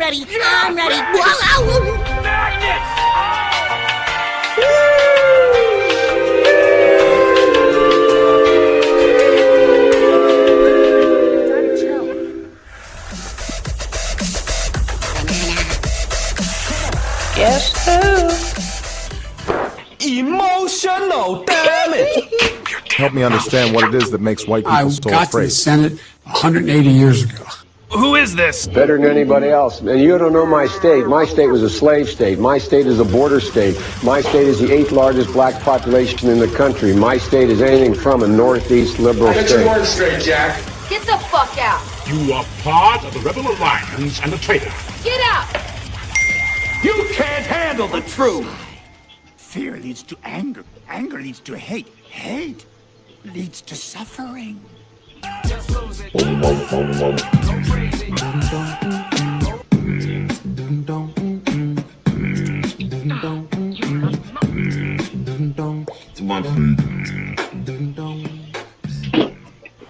I'm ready. I'm ready. Whoa, Guess who? Emotional damage. Help me understand what it is that makes white people so I got to afraid. the Senate 180 years ago. Who is this? Better than anybody else. And you don't know my state. My state was a slave state. My state is a border state. My state is the 8th largest black population in the country. My state is anything from a northeast liberal Get state. your words straight, Jack. Get the fuck out. You are part of the Rebel Alliance and a traitor. Get out. You can't handle the truth. Fear leads to anger. Anger leads to hate. Hate leads to suffering.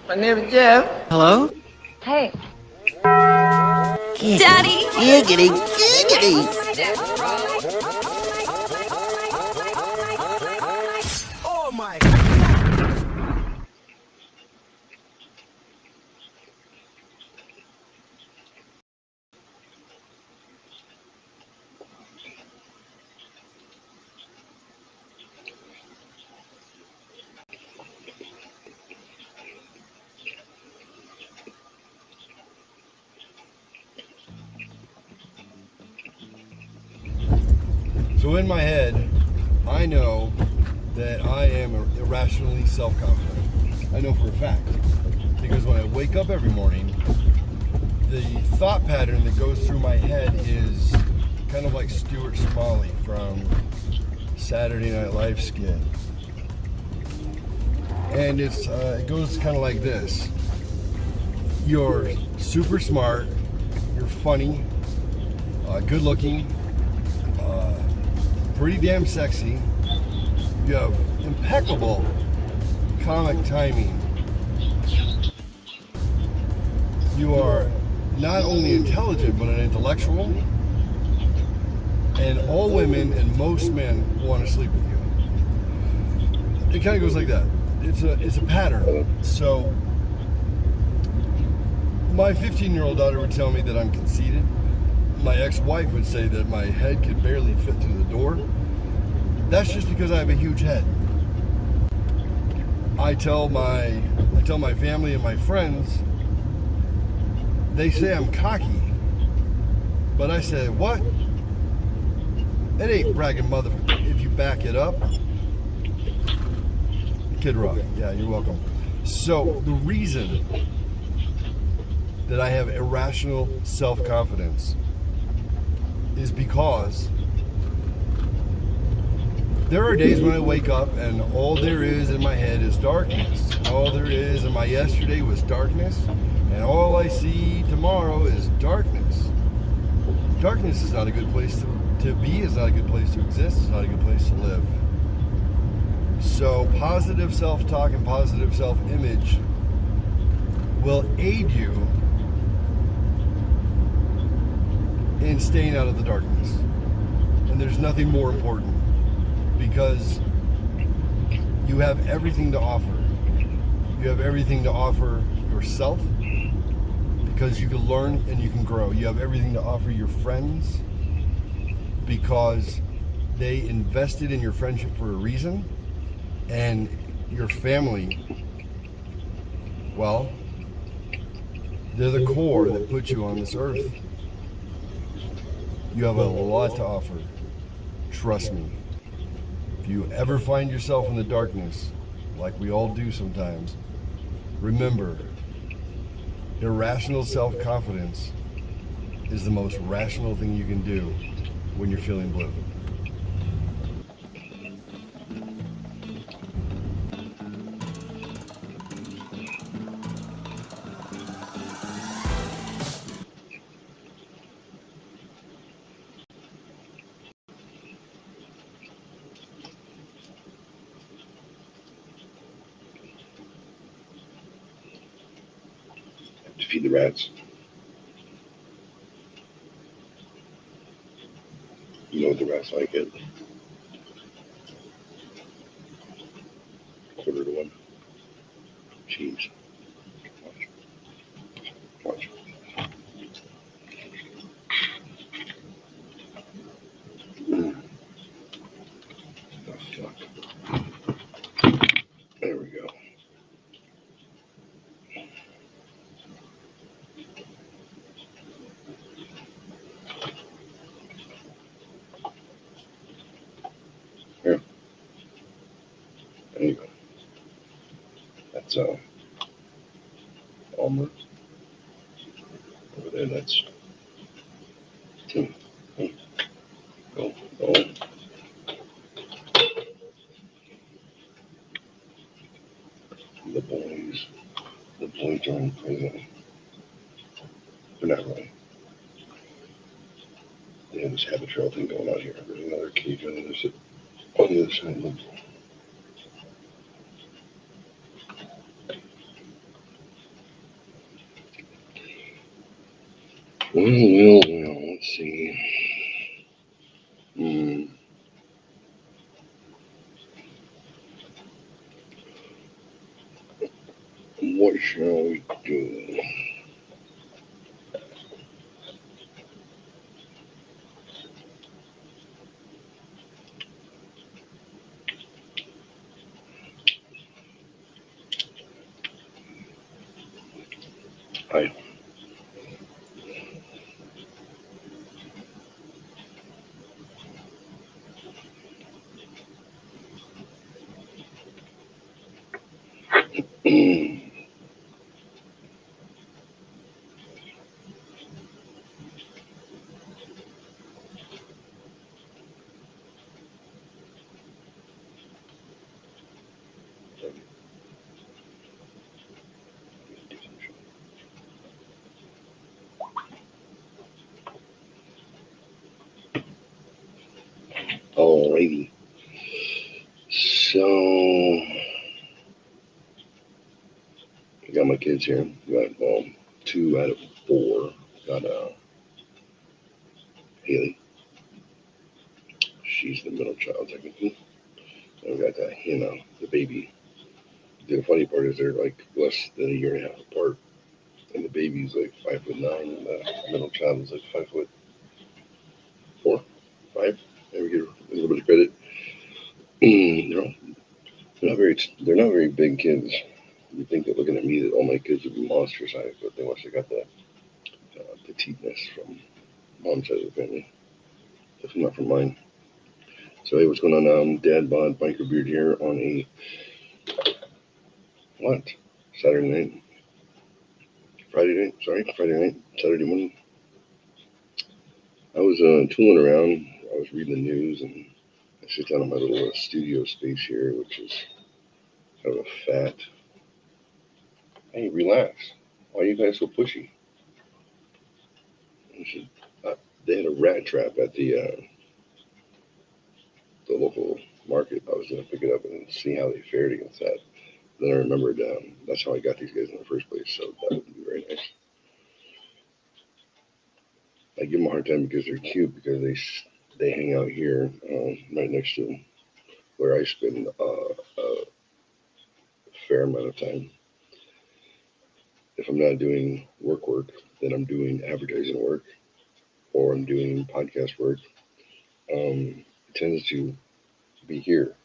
My name is Jeff. Hello? Hey. Daddy. Giggity, giggity. Oh my. So in my head, I know that I am irrationally self-confident. I know for a fact. Because when I wake up every morning, the thought pattern that goes through my head is kind of like Stuart Smalley from Saturday Night Live skit. And it goes kind of like this. You're super smart, you're funny, good looking, pretty damn sexy, you have impeccable comic timing, you are not only intelligent but an intellectual, and all women and most men want to sleep with you. It kind of goes like that. It's a pattern. So my 15-year-old daughter would tell me that I'm conceited. My ex-wife would say that my head could barely fit through the door. That's just because I have a huge head. I tell my family and my friends, they say I'm cocky. But I say, what? It ain't bragging motherfucker if you back it up. Kid Rock, yeah, you're welcome. So the reason that I have irrational self-confidence is because there are days when I wake up and all there is in my head is darkness. All there is in my yesterday was darkness, and all I see tomorrow is darkness. Darkness is not a good place to be, it's not a good place to exist, it's not a good place to live. So positive self-talk and positive self-image will aid you in staying out of the darkness. And there's nothing more important, because you have everything to offer. You have everything to offer yourself, because you can learn and you can grow. You have everything to offer your friends, because they invested in your friendship for a reason. And your family, well, they're the core that put you on this earth. You have a lot to offer. Trust me. If you ever find yourself in the darkness, like we all do sometimes, remember, irrational self-confidence is the most rational thing you can do when you're feeling blue. Defeat the rats. You know what the rats like it. Quarter to one. Cheese. Watch. Oh, fuck. There we go. Here. There you go. That's Almer. Over there, that's Tim. Go. Go. The boys. The boys are in prison. They're not really. They have this habit trail thing going on here. There's another cage on the other side. On the other side. Look. Well, let's see. What shall we do? Hi. Alrighty. So, I got my kids here. Got 2 out of 4. Got Haley. She's the middle child, technically. And we got Hannah, the baby. The funny part is they're like less than a year and a half apart. And the baby's like 5'9", and the middle child is like 5'4", 5. There we get a little bit of credit. They're not very big kids. You think that looking at me that all my kids would be monster size, but they must have got that petiteness from mom's side of the family. Definitely not from mine. So hey, what's going on? Dad Bod Biker Beard here on a Saturday night, Saturday night, Saturday morning. I was tooling around. I was reading the news, and I sit down in my little studio space here, which is kind of a fat. Hey, relax. Why are you guys so pushy? They had a rat trap at the local market. I was going to pick it up and see how they fared against that. Then I remembered that's how I got these guys in the first place, so that would be very nice. I give them a hard time because they're cute, because they hang out here right next to where I spend a fair amount of time. If I'm not doing work, then I'm doing advertising work, or I'm doing podcast work. It tends to be here.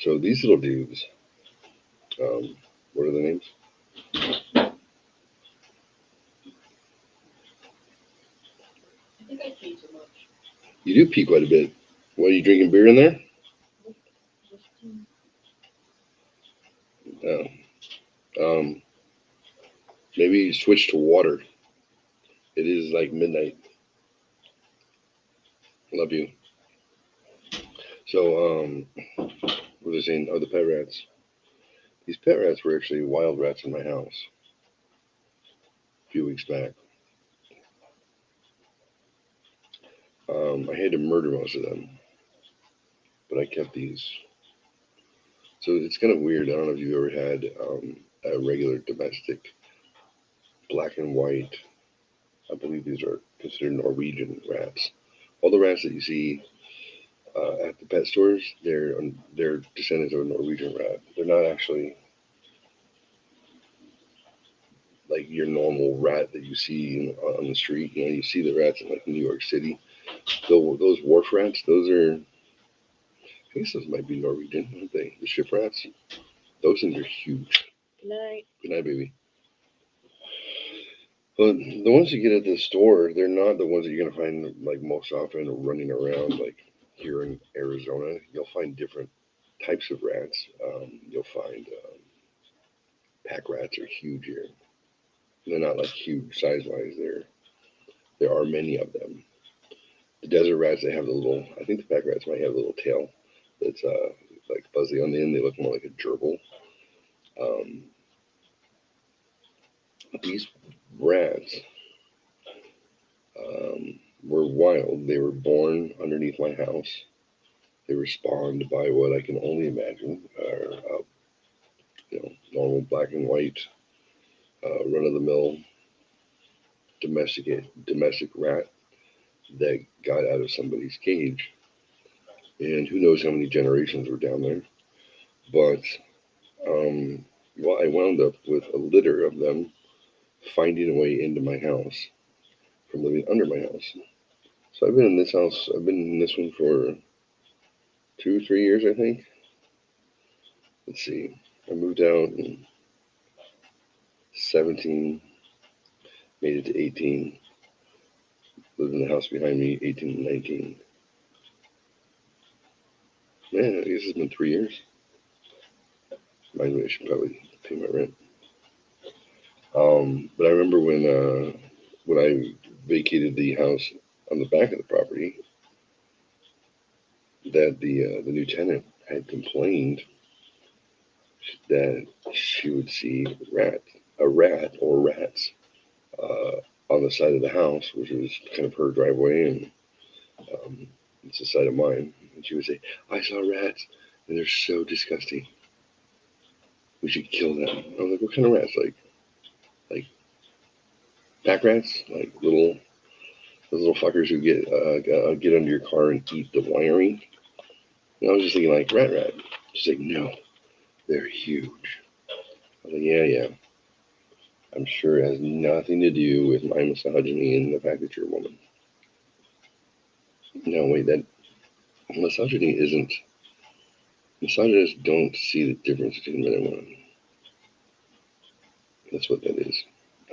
So these little dudes, what are the names? I think I pee too much. You do pee quite a bit. What, are you drinking beer in there? No. Maybe switch to water. It is like midnight. Love you. So, what was I saying? Oh, the pet rats. These pet rats were actually wild rats in my house a few weeks back. I had to murder most of them, but I kept these. So it's kind of weird. I don't know if you've ever had a regular domestic black and white. I believe these are considered Norwegian rats. all the rats that you see at the pet stores, they're descendants of a Norwegian rat. They're not actually like your normal rat that you see on the street. You know, you see the rats in like New York City. Those wharf rats, those are, I guess those might be Norwegian, aren't they? The ship rats. Those things are huge. Good night. Good night, baby. But the ones you get at the store, they're not the ones that you're gonna find like most often running around like here in Arizona. You'll find different types of rats. You'll find pack rats are huge here. They're not like huge size-wise. There are many of them. The desert rats, they have the little. I think the pack rats might have a little tail that's like fuzzy on the end. They look more like a gerbil. These rats were wild. They were born underneath my house. They were spawned by what I can only imagine are, normal black and white, run-of-the-mill domestic rat that got out of somebody's cage. And who knows how many generations were down there. But, I wound up with a litter of them finding a way into my house from living under my house. So I've been in this house, I've been in this one for 2-3 years, I think. Let's see, I moved out in 17, made it to 18, lived in the house behind me, 18 and 19. Man, I guess it's been 3 years. Mind me, I should probably pay my rent. But I remember when I vacated the house on the back of the property, that the new tenant had complained that she would see a rat or rats on the side of the house, which was kind of her driveway, and it's the side of mine. And she would say, "I saw rats, and they're so disgusting. We should kill them." I was like, "What kind of rats? Like pack rats? Like those little fuckers who get under your car and eat the wiring?" And I was just thinking like rat. She's like, "No, they're huge." I was like, yeah. I'm sure it has nothing to do with my misogyny and the fact that you're a woman. No, wait, that misogyny isn't. Misogynists don't see the difference between men and women. That's what that is.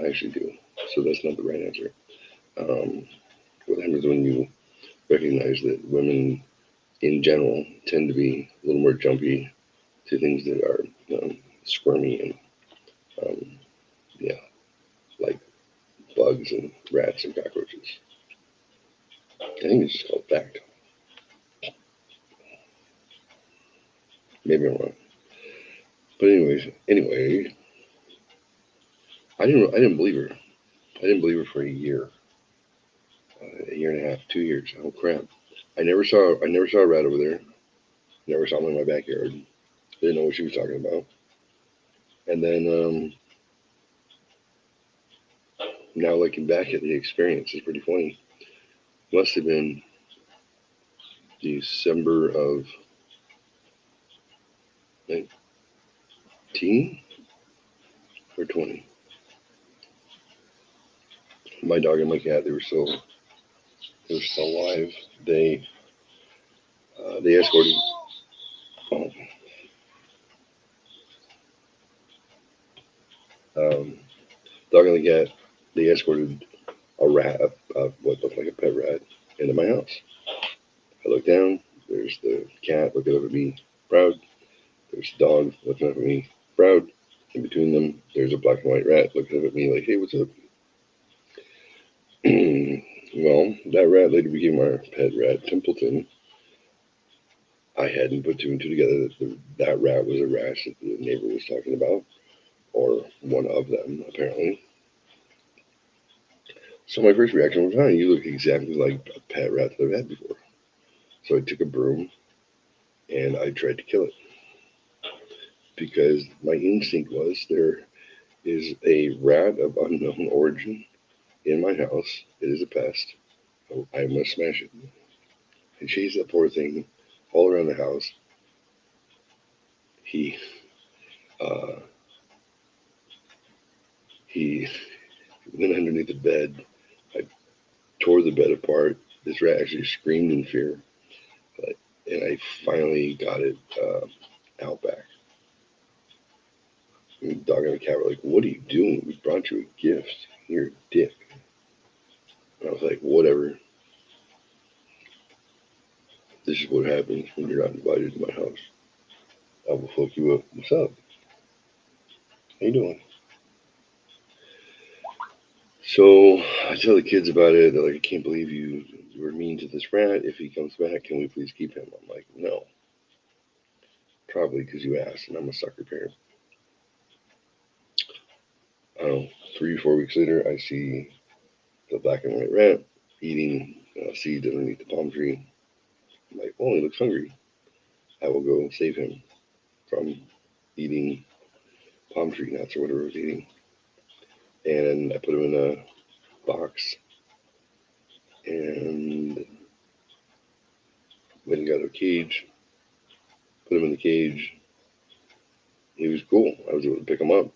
I actually do. So that's not the right answer. What happens when you recognize that women in general tend to be a little more jumpy to things that are squirmy and like bugs and rats and cockroaches. I think it's just called fact. Maybe I'm wrong. But anyway, I didn't believe her. I didn't believe her for a year and a half, 2 years. Oh crap! I never saw a rat over there. Never saw them in my backyard. Didn't know what she was talking about. And then now looking back at the experience, it's pretty funny. Must have been December of 19 or 20. My dog and my cat, they were still alive. They escorted. Dog and the cat, they escorted a rat, what looked like a pet rat, into my house. I look down. There's the cat looking up at me, proud. There's the dog looking up at me, proud. In between them, there's a black and white rat looking up at me like, "Hey, what's up?" Well, that rat later became our pet rat, Templeton. I hadn't put two and two together that rat was a rat that the neighbor was talking about, or one of them, apparently. So my first reaction was, you look exactly like a pet rat that I've had before. So I took a broom and I tried to kill it. Because my instinct was there is a rat of unknown origin in my house. It is a pest. I must smash it. and chased that poor thing all around the house. He went underneath the bed. I tore the bed apart. This rat actually screamed in fear, and I finally got it out back. And the dog and the cat were like, "What are you doing? We brought you a gift. You're a dick." And I was like, "Whatever. This is what happens when you're not invited to my house. I will fuck you up. What's up? How you doing?" So I tell the kids about it. They're like, "I can't believe you were mean to this rat. If he comes back, can we please keep him?" I'm like, "No. Probably because you asked, and I'm a sucker parent." I don't know, 3 or 4 weeks later, I see the black and white rat eating seeds underneath the palm tree. I'm like, "Oh, he looks hungry. I will go save him from eating palm tree nuts or whatever he was eating." And I put him in a box and went and got a cage, put him in the cage. He was cool. I was able to pick him up,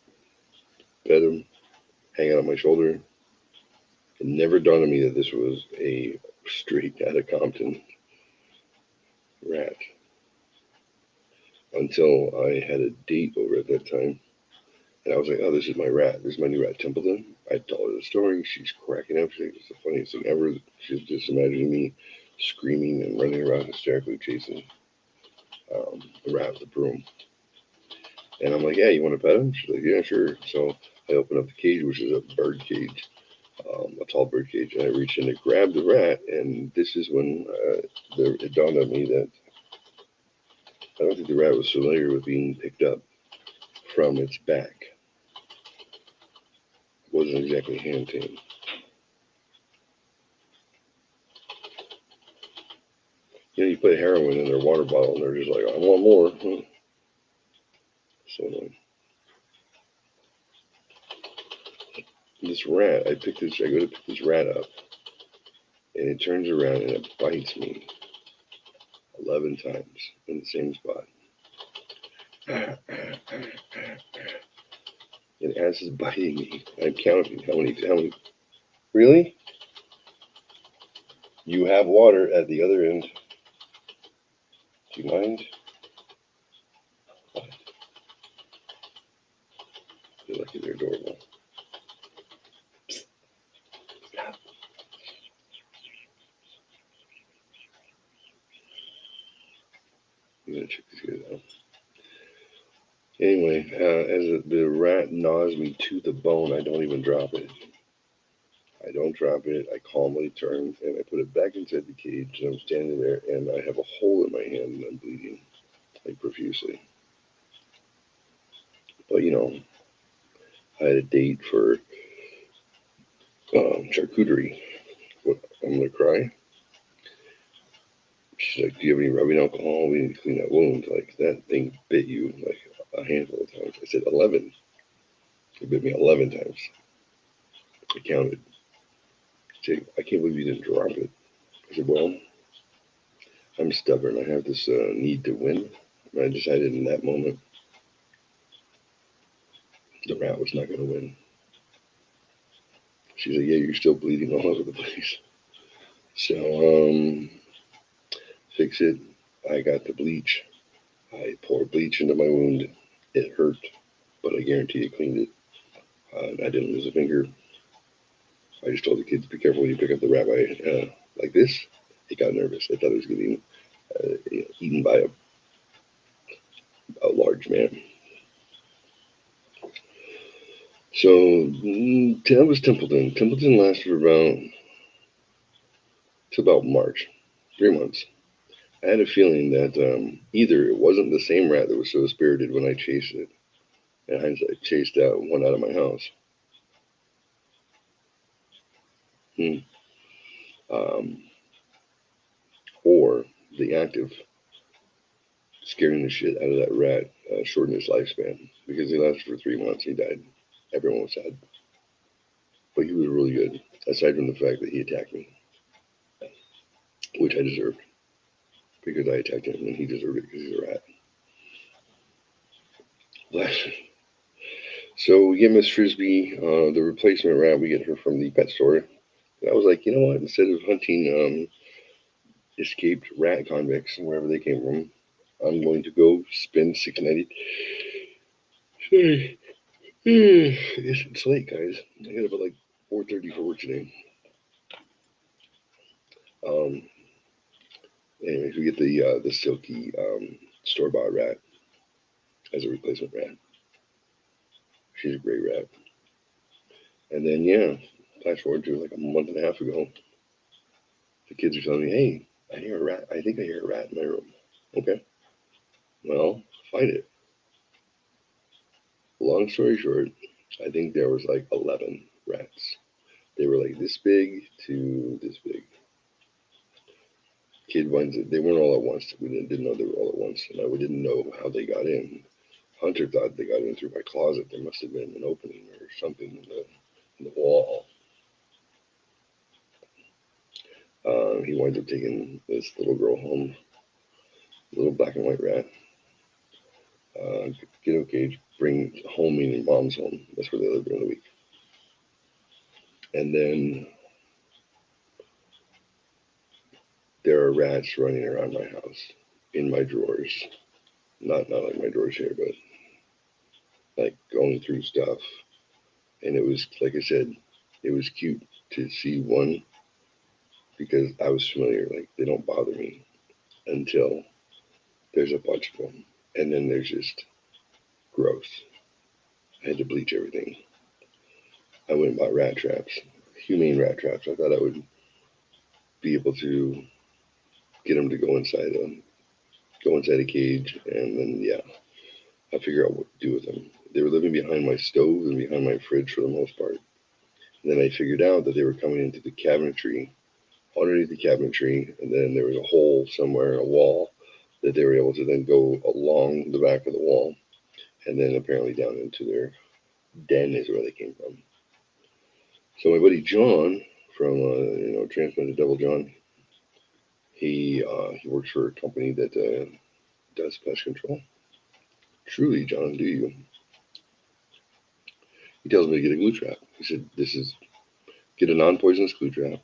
pet him, hang out on my shoulder. It never dawned on me that this was a straight out of Compton rat until I had a date over at that time. And I was like, "Oh, this is my rat. This is my new rat, Templeton." I told her the story. She's cracking up. She's like, "It's the funniest thing ever." She's just imagining me screaming and running around hysterically chasing the rat with a broom. And I'm like, "Yeah, you want to pet him?" She's like, "Yeah, sure." So I open up the cage, which is a bird cage, a tall bird cage, and I reach in to grab the rat. And this is when it dawned on me that I don't think the rat was familiar with being picked up from its back. It wasn't exactly hand tamed. You know, you put heroin in their water bottle and they're just like, "I want more." So annoying. This rat, I go to pick this rat up, and it turns around and it bites me 11 times in the same spot. And as it's biting me, I'm counting how many. Really? You have water at the other end. Do you mind? What? They're lucky they're adorable. Stop. I'm gonna check this guy out. Anyway, as the rat gnaws me to the bone, I don't even drop it. I don't drop it. I calmly turn and I put it back inside the cage. And I'm standing there and I have a hole in my hand and I'm bleeding like profusely. But you know, I had a date for charcuterie. What? I'm gonna cry. She's like, "Do you have any rubbing alcohol? We need to clean that wound." Like, that thing bit you like a handful of times. I said 11. It bit me 11 times. I counted. She said, "I can't believe you didn't drop it." I said, "Well, I'm stubborn. I have this need to win." And I decided in that moment the rat was not going to win. She's like, "Yeah, you're still bleeding all over the place." So, fix it. I got the bleach. I poured bleach into my wound. It hurt, but I guarantee it cleaned it. I didn't lose a finger. I just told the kids, "Be careful when you pick up the rat like this." It got nervous. I thought it was getting eaten by a large man. So that was Templeton. Templeton lasted about March, 3 months. I had a feeling that either it wasn't the same rat that was so spirited when I chased it. In hindsight, chased one out of my house. Or the act of scaring the shit out of that rat shortened his lifespan, because he lasted for 3 months. He died. Everyone was sad. But he was really good, aside from the fact that he attacked me, which I deserved. because I attacked him and he deserved it because he's a rat. So we get Miss Frisbee, the replacement rat. We get her from the pet store. And I was like, you know what? Instead of hunting escaped rat convicts wherever they came from, I'm going to go spend $6.90. Sorry. It's late, guys. I got up at like 4:30 for work today. Anyways, we get the silky store-bought rat as a replacement rat. She's a great rat. And then, yeah, flash forward to like a month and a half ago, the kids are telling me, hey, I hear a rat. I think I hear a rat in my room. Okay. Well, find it. Long story short, I think there was like 11 rats. They were like this big to this big. Kid ones, they weren't all at once. We didn't know they were all at once. And we didn't know how they got in. Hunter thought they got in through my closet. There must have been an opening or something in the wall. He winds up taking this little girl home, little black and white rat. Get a cage, bring home, meaning mom's home. That's where they live during the week. And then there are rats running around my house, in my drawers. Not like my drawers here, but like going through stuff. And it was, like I said, it was cute to see one because I was familiar. Like, they don't bother me until there's a bunch of them. And then there's just gross. I had to bleach everything. I went and bought rat traps, humane rat traps. I thought I would be able to get them to go inside a cage, and then, yeah, I'll figure out what to do with them. They were living behind my stove and behind my fridge for the most part. And then I figured out that they were coming into the cabinetry, underneath the cabinetry, and then there was a hole somewhere in a wall that they were able to then go along the back of the wall, and then apparently down into their den is where they came from. So my buddy John from Transmitted Double John, he works for a company that does pest control. Truly, John, do you? He tells me to get a glue trap. He said, get a non-poisonous glue trap.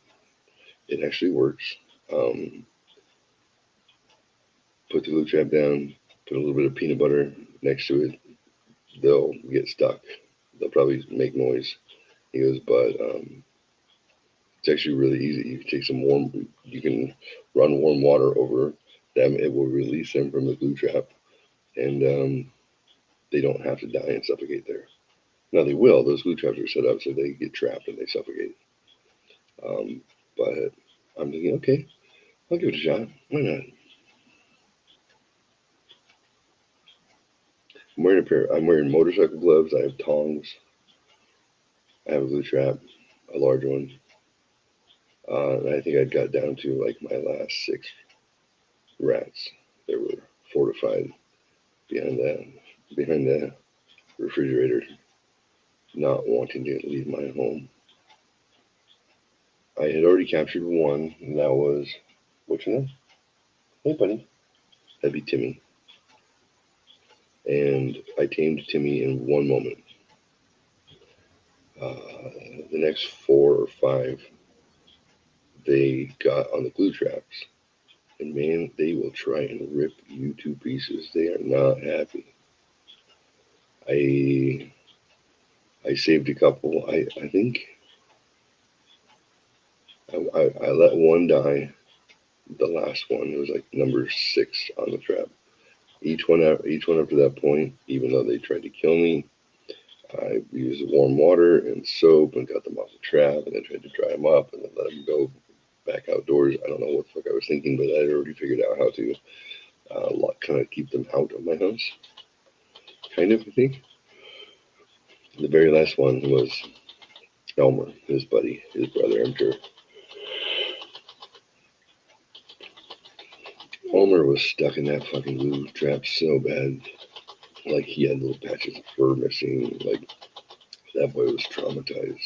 It actually works. Put the glue trap down, put a little bit of peanut butter next to it. They'll get stuck. They'll probably make noise. He goes, but it's actually really easy. You can take you can run warm water over them. It will release them from the glue trap, and they don't have to die and suffocate there. Now they will. Those glue traps are set up so they get trapped and they suffocate. But I'm thinking, okay, I'll give it a shot. Why not? I'm wearing motorcycle gloves. I have tongs. I have a glue trap, a large one. And I think I got down to like my last 6 rats. They were fortified behind the refrigerator, not wanting to leave my home. I had already captured one, and that was, what's your name? Hey, buddy. That'd be Timmy. And I tamed Timmy in 1 moment. The next 4 or 5, they got on the glue traps. And man, they will try and rip you to pieces. They are not happy. I saved a couple. I think I let one die. The last one, it was like number 6 on the trap. Each one up to that point, even though they tried to kill me, I used warm water and soap and got them off the trap, and then tried to dry them up and then let them go back outdoors. I don't know what the fuck I was thinking, but I had already figured out how to kind of keep them out of my house. Kind of, I think. The very last one was Elmer, his buddy, his brother, I'm sure. Elmer was stuck in that fucking glue trap so bad. Like, he had little patches of fur missing. Like, that boy was traumatized.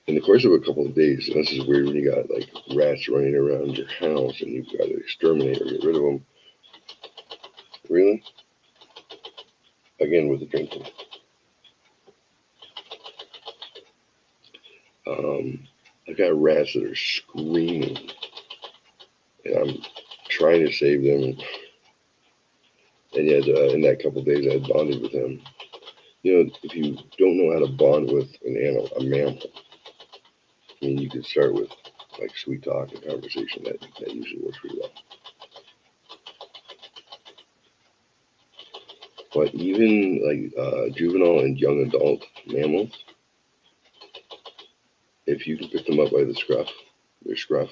in the course of a couple of days, and this is weird when you got like rats running around your house and you've got to exterminate or get rid of them. Really? Again with the drinking. I've got rats that are screaming, and I'm trying to save them. And yet, in that couple of days, I bonded with them. You know, if you don't know how to bond with an animal, a mammal, I mean, you could start with like sweet talk and conversation. That usually works pretty well. But even like juvenile and young adult mammals, if you can pick them up by their scruff,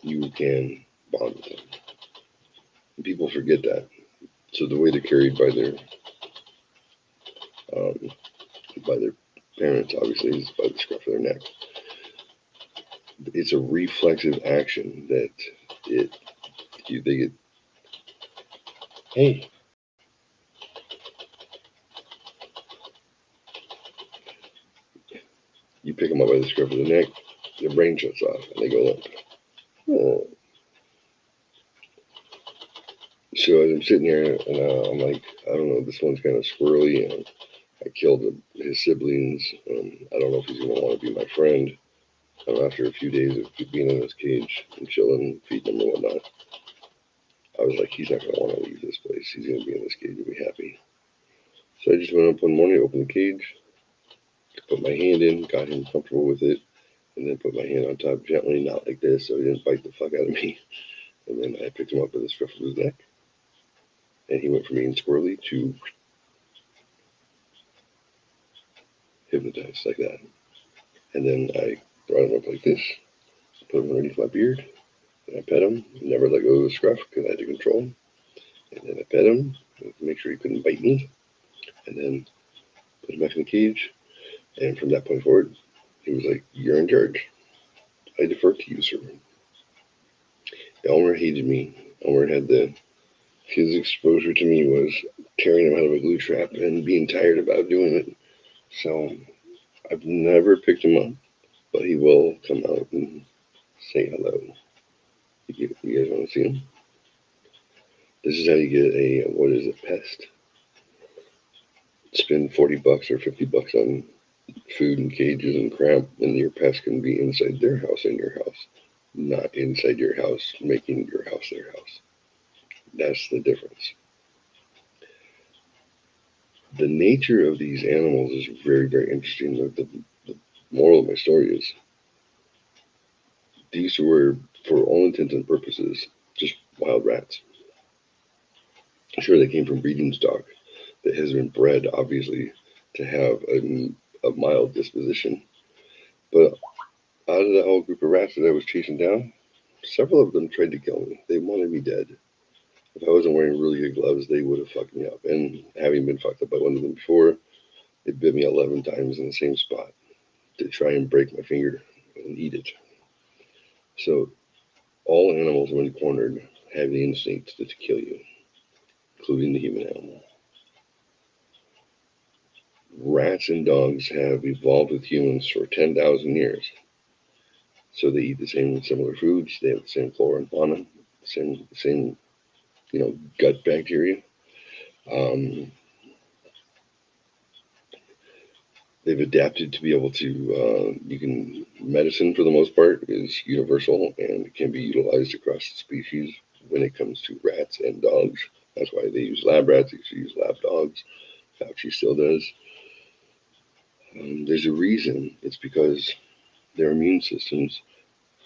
you can bond with them. And people forget that. So the way they're carried by their parents, obviously, is by the scruff of their neck. It's a reflexive action that they get. Hey. You pick them up by the scruff of the neck, their brain shuts off, and they go limp. Oh. So as I'm sitting here, and I'm like, I don't know, this one's kind of squirrely, and I killed his siblings. I don't know if he's going to want to be my friend. After a few days of being in this cage and chilling, feeding him and whatnot, I was like, he's not going to want to leave this place. He's going to be in this cage and be happy. So I just went up one morning, opened the cage, put my hand in, got him comfortable with it, and then put my hand on top gently, not like this, so he didn't bite the fuck out of me. And then I picked him up by the scruff of his neck, and he went from being squirrely to hypnotized like that. And then I brought him up like this, put him underneath my beard, and I pet him, never let go of the scruff because I had to control him. And then I pet him, make sure he couldn't bite me, and then put him back in the cage. And from that point forward, he was like, you're in charge. I defer to you, sir. Elmer hated me. Elmer had his exposure to me was tearing him out of a glue trap and being tired about doing it. So I've never picked him up, but he will come out and say hello. You guys want to see him? This is how you get a pest. Spend $40 or $50 on food and cages and crap, and your pest can be inside their house in your house, not inside your house making your house their house. That's the difference. The nature of these animals is very, very interesting. The moral of my story is these were, for all intents and purposes, just wild rats. Sure, they came from breeding stock that has been bred, obviously, to have a mild disposition. But out of the whole group of rats that I was chasing down, several of them tried to kill me. They wanted me dead. If I wasn't wearing really good gloves, they would have fucked me up. And having been fucked up by one of them before, it bit me 11 times in the same spot to try and break my finger and eat it. So all animals, when cornered, have the instinct to kill you, including the human animal. Rats and dogs have evolved with humans for 10,000 years. So they eat the same similar foods, they have the same flora and fauna, same gut bacteria. They've adapted to be able to, medicine for the most part is universal and can be utilized across the species when it comes to rats and dogs. That's why they use lab rats, they used to use lab dogs. Fauci still does. There's a reason. It's because their immune systems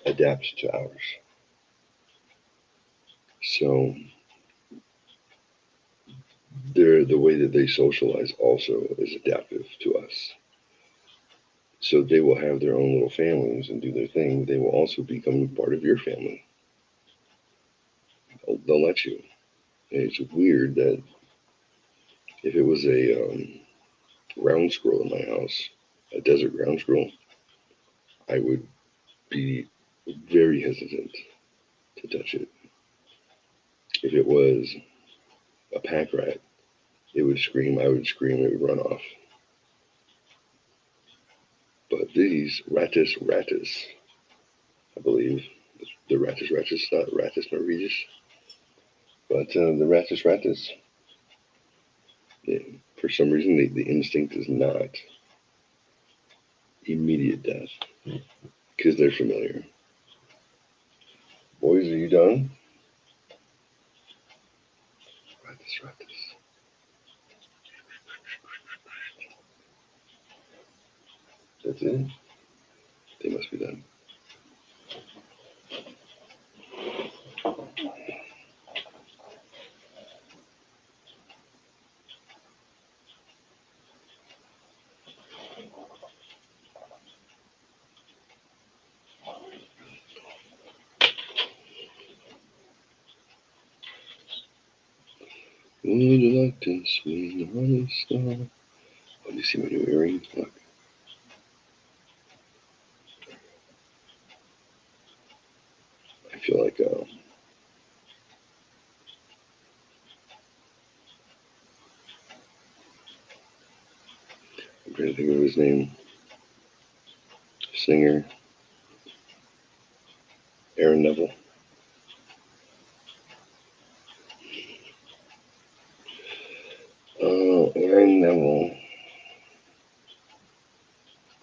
adapt to ours. So the way that they socialize also is adaptive to us. So they will have their own little families and do their thing. They will also become part of your family. They'll let you. And it's weird that if it was a ground squirrel in my house, a desert ground squirrel, I would be very hesitant to touch it. If it was a pack rat, it would scream, I would scream, it would run off. But these Rattus rattus, I believe, the Rattus rattus, not Rattus norvegis, but the Rattus rattus, for some reason, the instinct is not immediate death because they're familiar. Boys, are you done? Rattus rattus. That's it? They must be done. Would you like to swing on a star? Oh, you see my new earring? Look. I feel like I'm trying to think of his name. Singer Aaron Neville. Oh, Aaron Neville.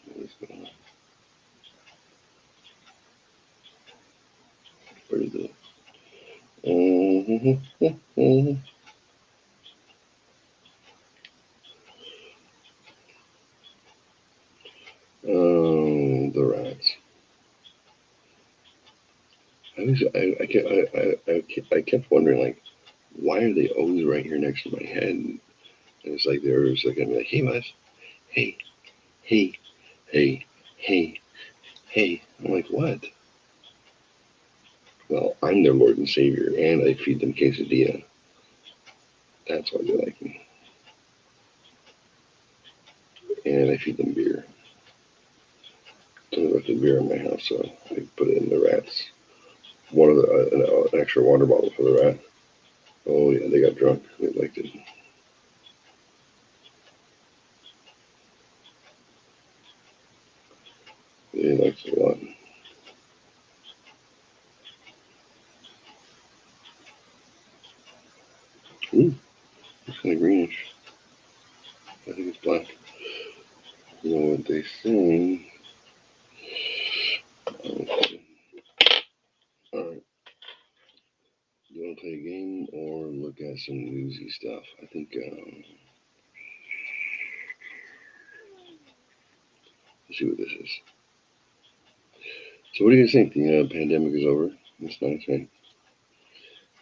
What is going on? Where is it? Oh, the rats. I kept wondering, like, why are they always right here next to my head? And it's like they're just like, gonna be like, hey, Buzz, hey, hey, hey, hey, hey. I'm like, what? Well, I'm their Lord and Savior, and I feed them quesadilla. That's why they like me. And I feed them beer. I left the beer in my house, so I put it in the rats. One of the an extra water bottle for the rat. Oh yeah, they got drunk. They liked it. They liked it a lot. Ooh, it's kind of greenish. I think it's black. You know what they say? Alright. You want to play a game or look at some newsy stuff? I think, let's see what this is. So what do you guys think? The pandemic is over? It's nice, right?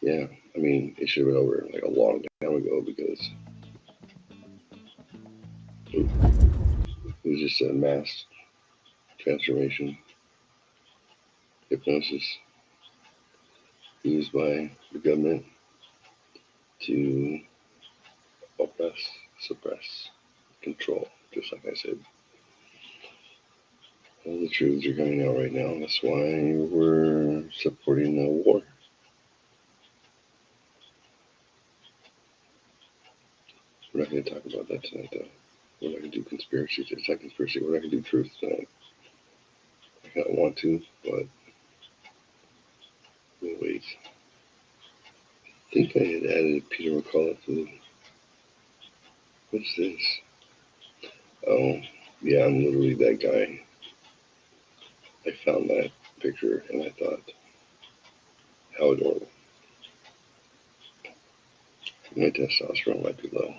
Yeah, I mean, it should have been over like a long time ago because it was just a mass transformation, hypnosis used by the government to oppress, suppress, control, just like I said. All the truths are coming out right now. That's why we're supporting the war. We're not going to talk about that tonight, though. We're not going to do conspiracy. It's not conspiracy. We're not going to do truth tonight. I kind of want to, but we'll wait. I think I had added Peter McCullough to the... What's this? Oh, yeah, I'm literally that guy. I found that picture and I thought, how adorable. My testosterone might be low.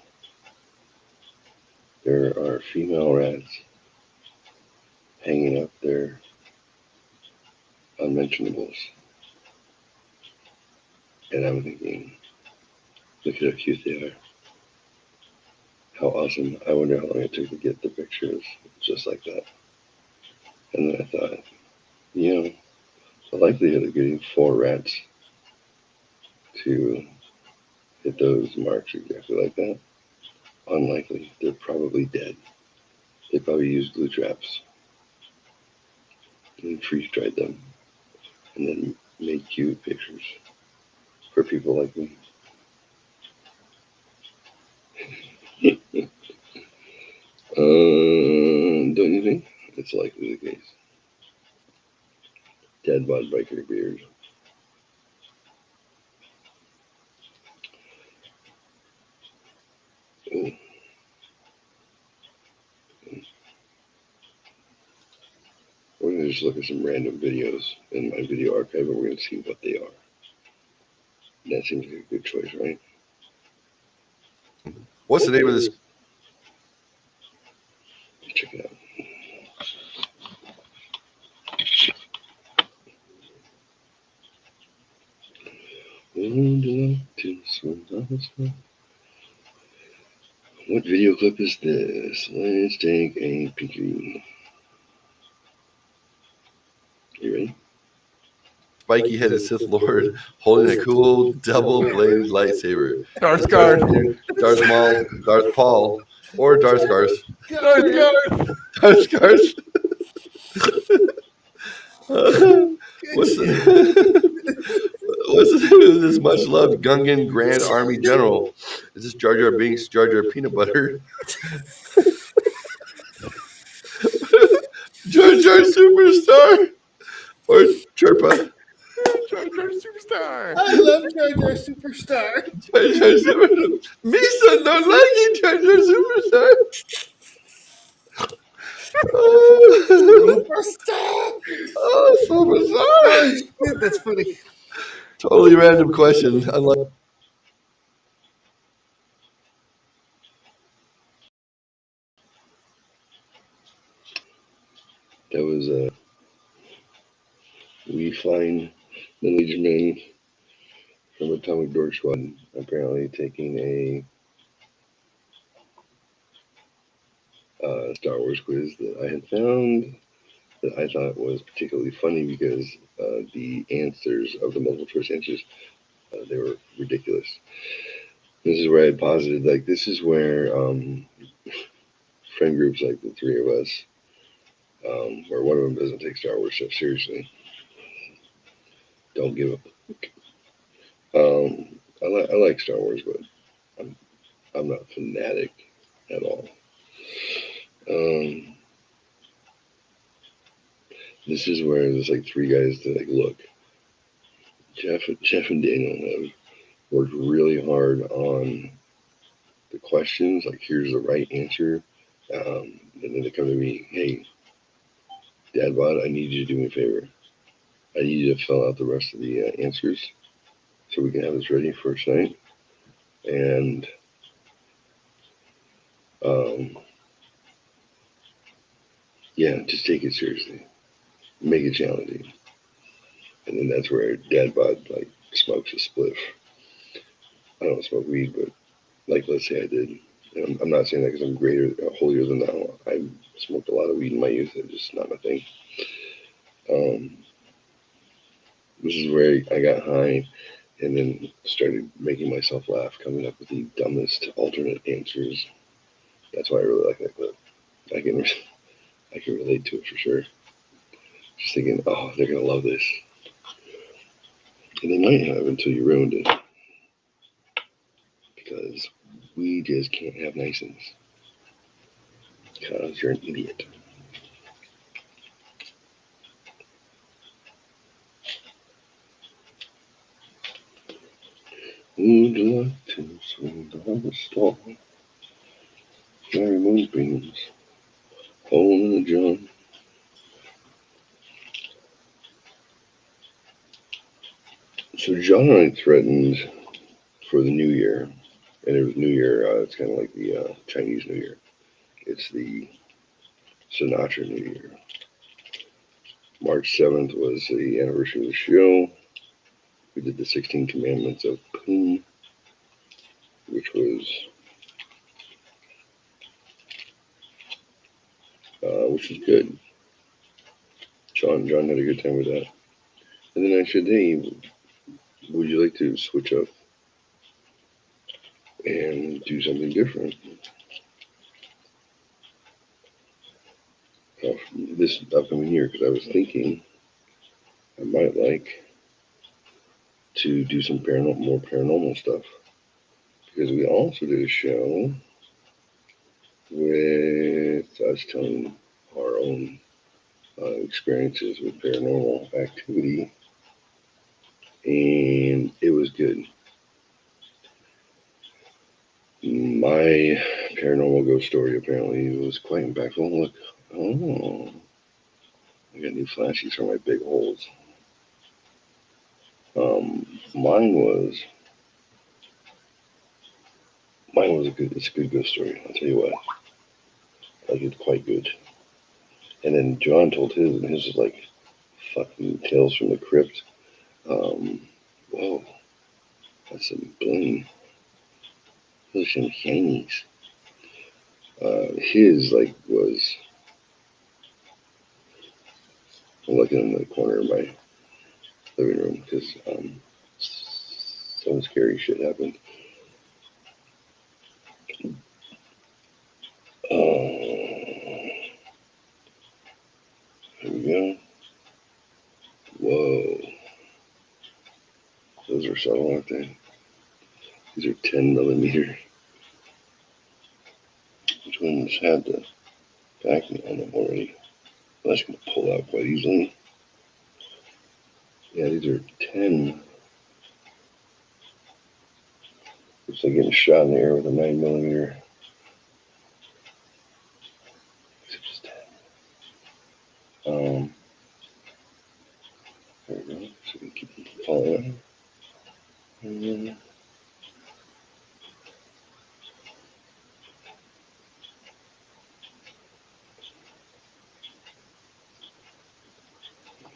There are female rats hanging up their unmentionables. And I'm thinking, look at how cute they are. How awesome. I wonder how long it took to get the pictures just like that. And then I thought, you know, the likelihood of getting 4 rats to hit those marks exactly like that, unlikely. They're probably dead. They probably used glue traps and freeze-dried them and then made cute pictures for people like me. Don't you think? it's likely the case. Dad bod biker beard. Ooh. We're going to just look at some random videos in my video archive and we're going to see what they are. And that seems like a good choice, right? What's the name of this? Check it out. What video clip is this? Let's take a peek. You ready? Spiky-headed Sith Lord holding a cool double-bladed lightsaber. Darth Guard. Darth Maul, Darth Paul, or Darth Garth. Darth Guard. Darth Garth. What's the name of this much-loved Gungan Grand Army General? Is this Jar Jar Binks, Jar Jar Peanut Butter? Jar Jar Superstar? Or Chirpa? Jar Jar Superstar. I love Jar Jar Superstar. Jar Jar Superstar. Misa don't like it, Jar Jar Superstar. Superstar. Oh, Superstar. Oh, that's funny. Totally random question. Unlike That was we find the Legionmen from Atomic Dork Squad apparently taking a Star Wars quiz that I had found that I thought was particularly funny because the answers of the multiple choice answers, they were ridiculous. This is where I posited, like, this is where friend groups like the three of us, where one of them doesn't take Star Wars stuff seriously, don't give a fuck. I like Star Wars, but I'm not fanatic at all. This is where there's like three guys that, like, look, Jeff and Daniel have worked really hard on the questions, like, here's the right answer, and then they come to me, hey, Dad bod, I need you to do me a favor. I need you to fill out the rest of the answers so we can have this ready for tonight. And yeah, just take it seriously. Make it challenging. And then that's where Dad bod, like, smokes a spliff. I don't smoke weed, but, like, let's say I did. And I'm not saying that because I'm greater, holier than thou. I smoked a lot of weed in my youth. It's just not my thing. This is where I got high and then started making myself laugh, coming up with the dumbest alternate answers. That's why I really like that clip. I can relate to it for sure. Just thinking, oh, they're going to love this. And they might have until you ruined it. Because we just can't have nice things. Because you're an idiot. Would you like to swing down the storm? Merry moonbeams, holding a John. So John and I threatened for the New Year, and it was New Year, it's kind of like the Chinese New Year. It's the Sinatra New Year. March 7th was the anniversary of the show. We did the 16 Commandments of Poon, which was good. John had a good time with that. And then I said, hey, would you like to switch up and do something different? This upcoming year, because I was thinking I might like to do some more paranormal stuff, because we also did a show with us telling our own experiences with paranormal activity, and it was good. My paranormal ghost story apparently was quite impactful. Look, oh, I got new flashies for my big holes. Mine was a good. It's a good ghost story. I'll tell you what. Like, it's quite good. And then John told his, and his was like fucking Tales from the Crypt. Whoa, that's some bling. Those are some shinies. His like was. I'm looking in the corner of my living room because some scary shit happened. Here we go. Whoa. Those are subtle, aren't they? These are 10 millimeter. Which ones had the backing on them already? Well, that's going to pull out quite easily. Yeah, these are 10. It's like getting shot in the air with a 9 millimeter. It's just 10. There we go. So we can keep them from falling out.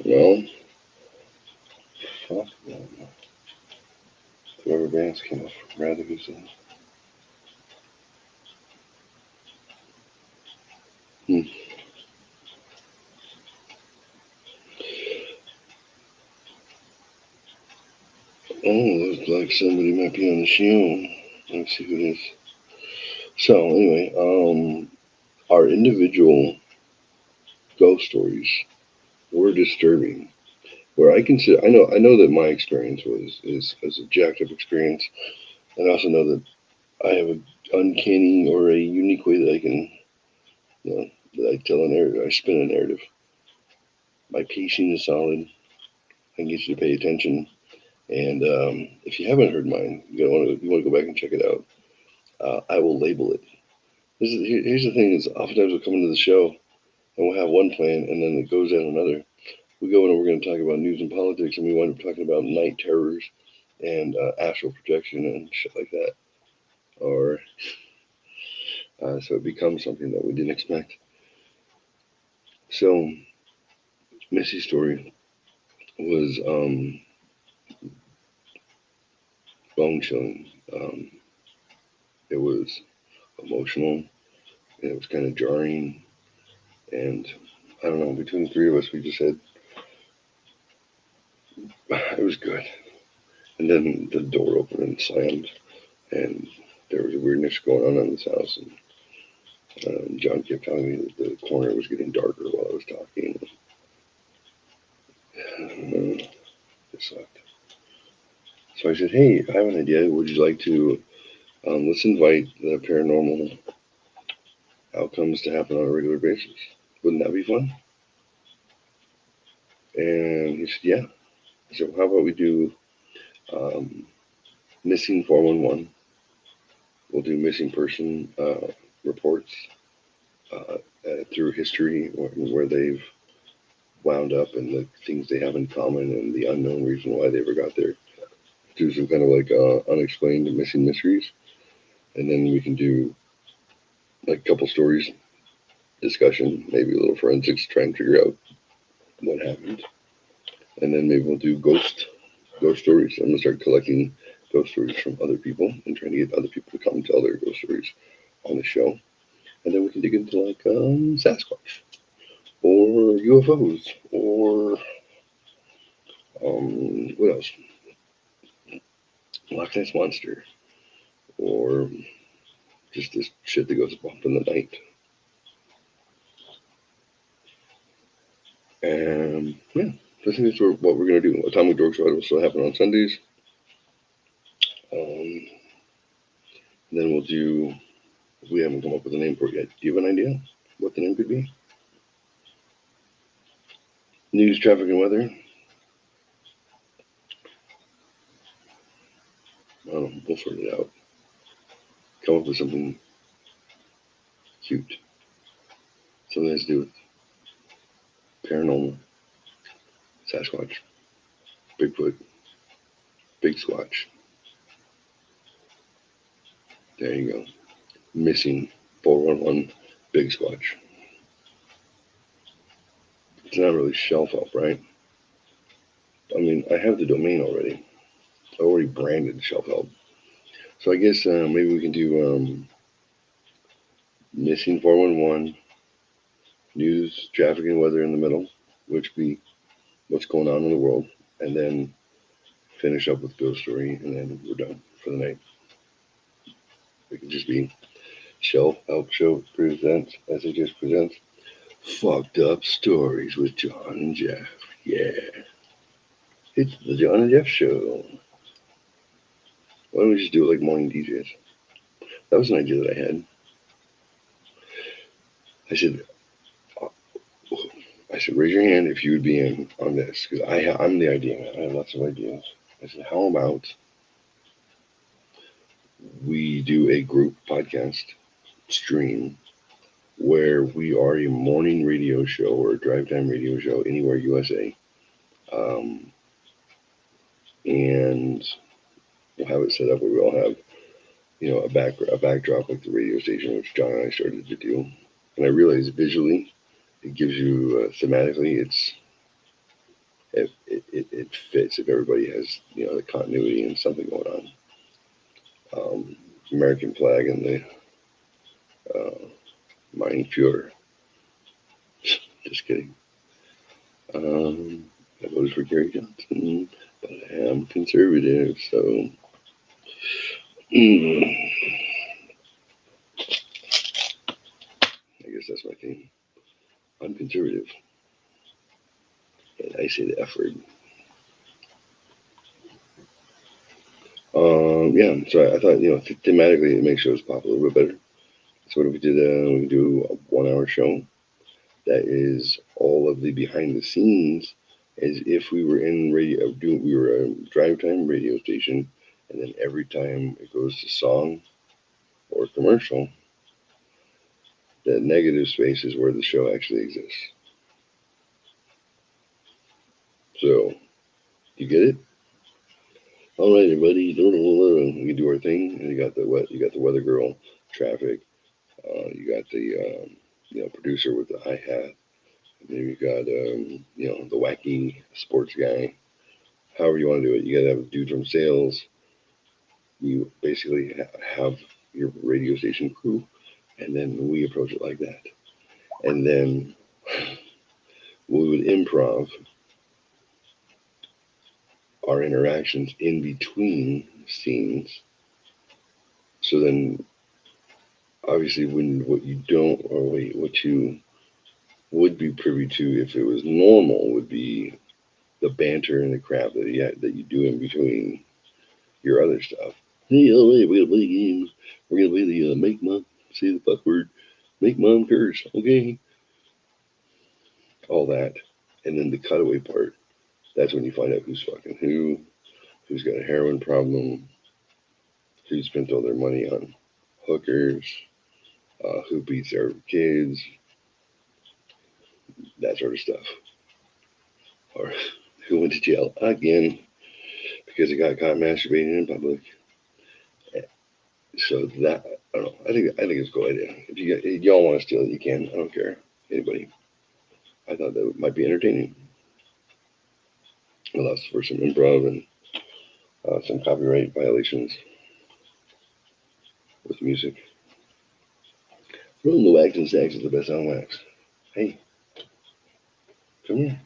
Well, fuck them. Whoever bands came up from Radicus. Oh, looks like somebody might be on the show. Let's see who it is. So anyway, our individual ghost stories were disturbing. Where I consider, I know that my experience is a jacked up experience, and I also know that I have an uncanny or a unique way that I can, that I tell a narrative, I spin a narrative. My pacing is solid. I can get you to pay attention. And if you haven't heard mine, you want to go back and check it out. I will label it. Here's the thing: is oftentimes we'll come into the show and we'll have one plan, and then it goes down another. We go in and we're going to talk about news and politics, and we wind up talking about night terrors and astral projection and shit like that. Or so it becomes something that we didn't expect. So Missy's story was bone chilling. It was emotional, and it was kind of jarring, and I don't know, between the three of us, we just said it was good. And then the door opened and slammed, and there was a weirdness going on in this house, and John kept telling me that the corner was getting darker while I was talking. It sucked. So I said, hey, I have an idea. Would you like to, let's invite the paranormal outcomes to happen on a regular basis. Wouldn't that be fun? And he said, yeah. I said, well, how about we do missing 411. We'll do missing person reports through history where they've wound up and the things they have in common and the unknown reason why they ever got there. Do some kind of like unexplained missing mysteries. And then we can do like a couple stories, discussion, maybe a little forensics, try and figure out what happened. And then maybe we'll do ghost stories. I'm going to start collecting ghost stories from other people and trying to get other people to come and tell their ghost stories on the show. And then we can dig into like Sasquatch or UFOs or what else? Loch Ness Monster or just this shit that goes bump in the night. And yeah, I think that's what we're going to do. Atomic Dork Squad will still happen on Sundays. Then we'll do, we haven't come up with a name for it yet. Do you have an idea what the name could be? News, traffic, and weather. I don't know, we'll sort it out. Come up with something cute. Something that has to do with paranormal, Sasquatch, Bigfoot, Big Squatch. There you go. Missing 411 Big Squatch. It's not really shelf help, right? I mean, I have the domain already. I already branded shelf help. So I guess maybe we can do missing 411, news, traffic, and weather in the middle, which be what's going on in the world, and then finish up with ghost story, and then we're done for the night. It could just be Shelf Help Show presents, as it just presents, Fucked Up Stories with John and Jeff. Yeah. It's the John and Jeff Show. Why don't we just do it like morning DJs? That was an idea that I had. I said, raise your hand if you would be in on this, because I'm the idea man. I have lots of ideas. I said, how about we do a group podcast stream where we are a morning radio show or a drive time radio show anywhere USA, and we'll have it set up where we all have, a backdrop like the radio station, which John and I started to do. And I realized visually, it gives you thematically, it fits if everybody has the continuity and something going on. American flag and the Mein Führer. Just kidding. I voted for Gary Johnson, but I am conservative, so I guess that's my thing. I'm conservative, and I say the F word. Yeah, so I thought, thematically it makes shows pop a little bit better. So what if we did, we can do a 1 hour show that is all of the behind the scenes as if we were in radio, we were a drive time radio station, and then every time it goes to song or commercial, the negative space is where the show actually exists. So, you get it? All right, everybody, we can do our thing, and you got the weather girl, traffic. You got the producer with the hi-hat. And then you got the wacky sports guy. However you want to do it, you got to have a dude from sales. You basically have your radio station crew, and then we approach it like that. And then we would improv our interactions in between scenes. So then, obviously, what you would be privy to if it was normal would be the banter and the crap that you do in between your other stuff. Hey, all right, we're gonna play games. We're gonna play the make mom say the fuck word, make mom curse, okay? All that, and then the cutaway part. That's when you find out who's fucking who's got a heroin problem, who spent all their money on hookers, who beats their kids, that sort of stuff, or who went to jail again because he got caught masturbating in public. So that, I don't know. I think it's a cool idea. If y'all want to steal it, you can. I don't care. Anybody. I thought that might be entertaining. Allows for some improv and some copyright violations with music. Rolling the wax and sax is the best on wax. Hey, come here.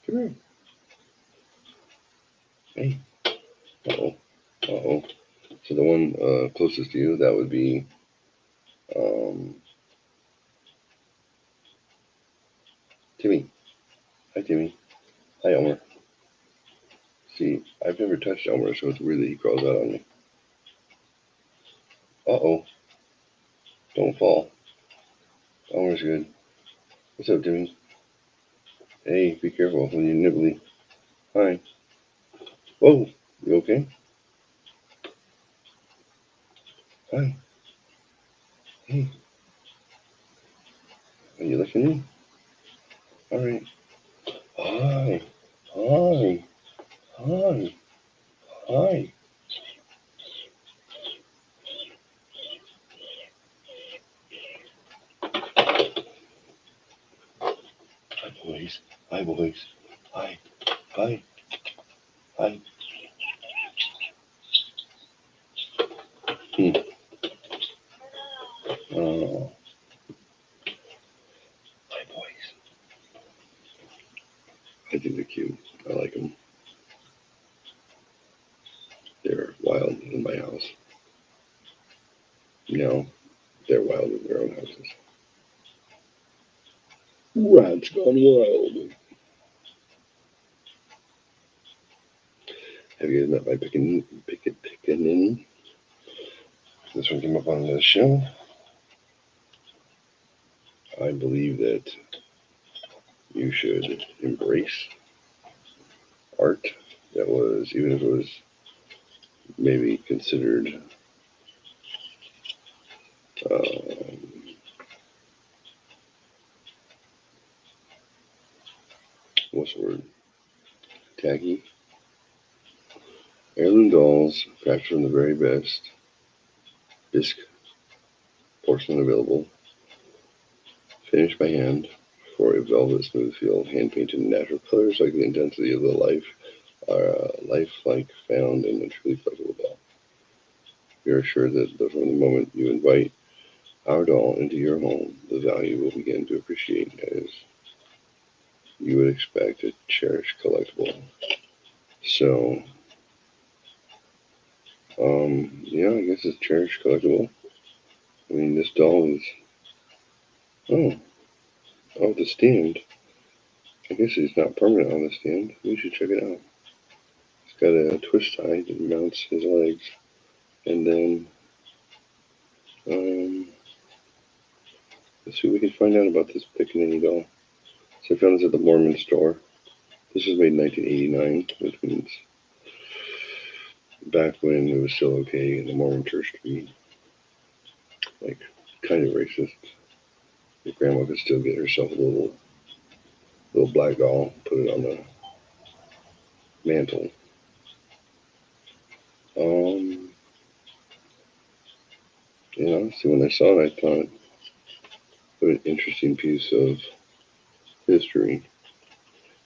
Come here. Hey. Uh-oh. Uh-oh. So the one closest to you, that would be Timmy. Hi, Timmy. Hi, Elmer. See, I've never touched Elmer, so it's weird that he crawls out on me. Uh-oh. Don't fall. Elmer's good. What's up, Timmy? Hey, be careful when you're nibbly. Hi. Whoa, you okay? Hi. Hey. Are you licking me? Alright. Hi. Hi. Hi. Hi. Hi, boys. Hi, boys. Hi. Hi. Hi. Hmm. Oh. Hi, boys. I think they're cute. I like them. They're wild in my house. No, they're wild in their own houses. Rats gone wild. Have you guys met my pickaninny? This one came up on the show. I believe that you should embrace art that was, even if it was maybe considered what's the word? Tacky. Heirloom dolls, crafted from the very best. Bisque porcelain available. Finished by hand for a velvet smooth feel. Hand painted in natural colors like the intensity of the lifelike found in a truly flexible doll. You're assured that from the moment you invite our doll into your home, the value will begin to appreciate as you would expect a cherished collectible. So, yeah, I guess it's cherished collectible. I mean, this doll is, the stand. I guess it's not permanent on the stand. We should check it out. It's got a twist tie that mounts his legs. And then, let's see what we can find out about this pickaninny doll. So I found this at the Mormon store. This was made in 1989, which means back when it was still okay in the Mormon church to be, like, kind of racist. Your grandma could still get herself a little black doll, put it on the mantle. So when I saw it, I thought, what an interesting piece of history.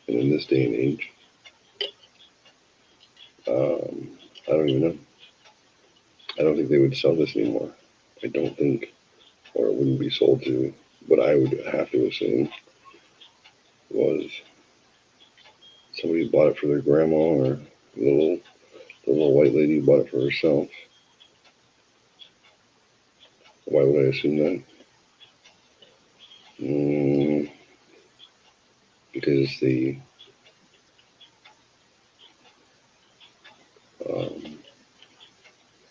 And in this day and age, I don't even know. I don't think they would sell this anymore. I don't think, or it wouldn't be sold to. What I would have to assume was somebody bought it for their grandma, or the little white lady bought it for herself. Why would I assume that? Because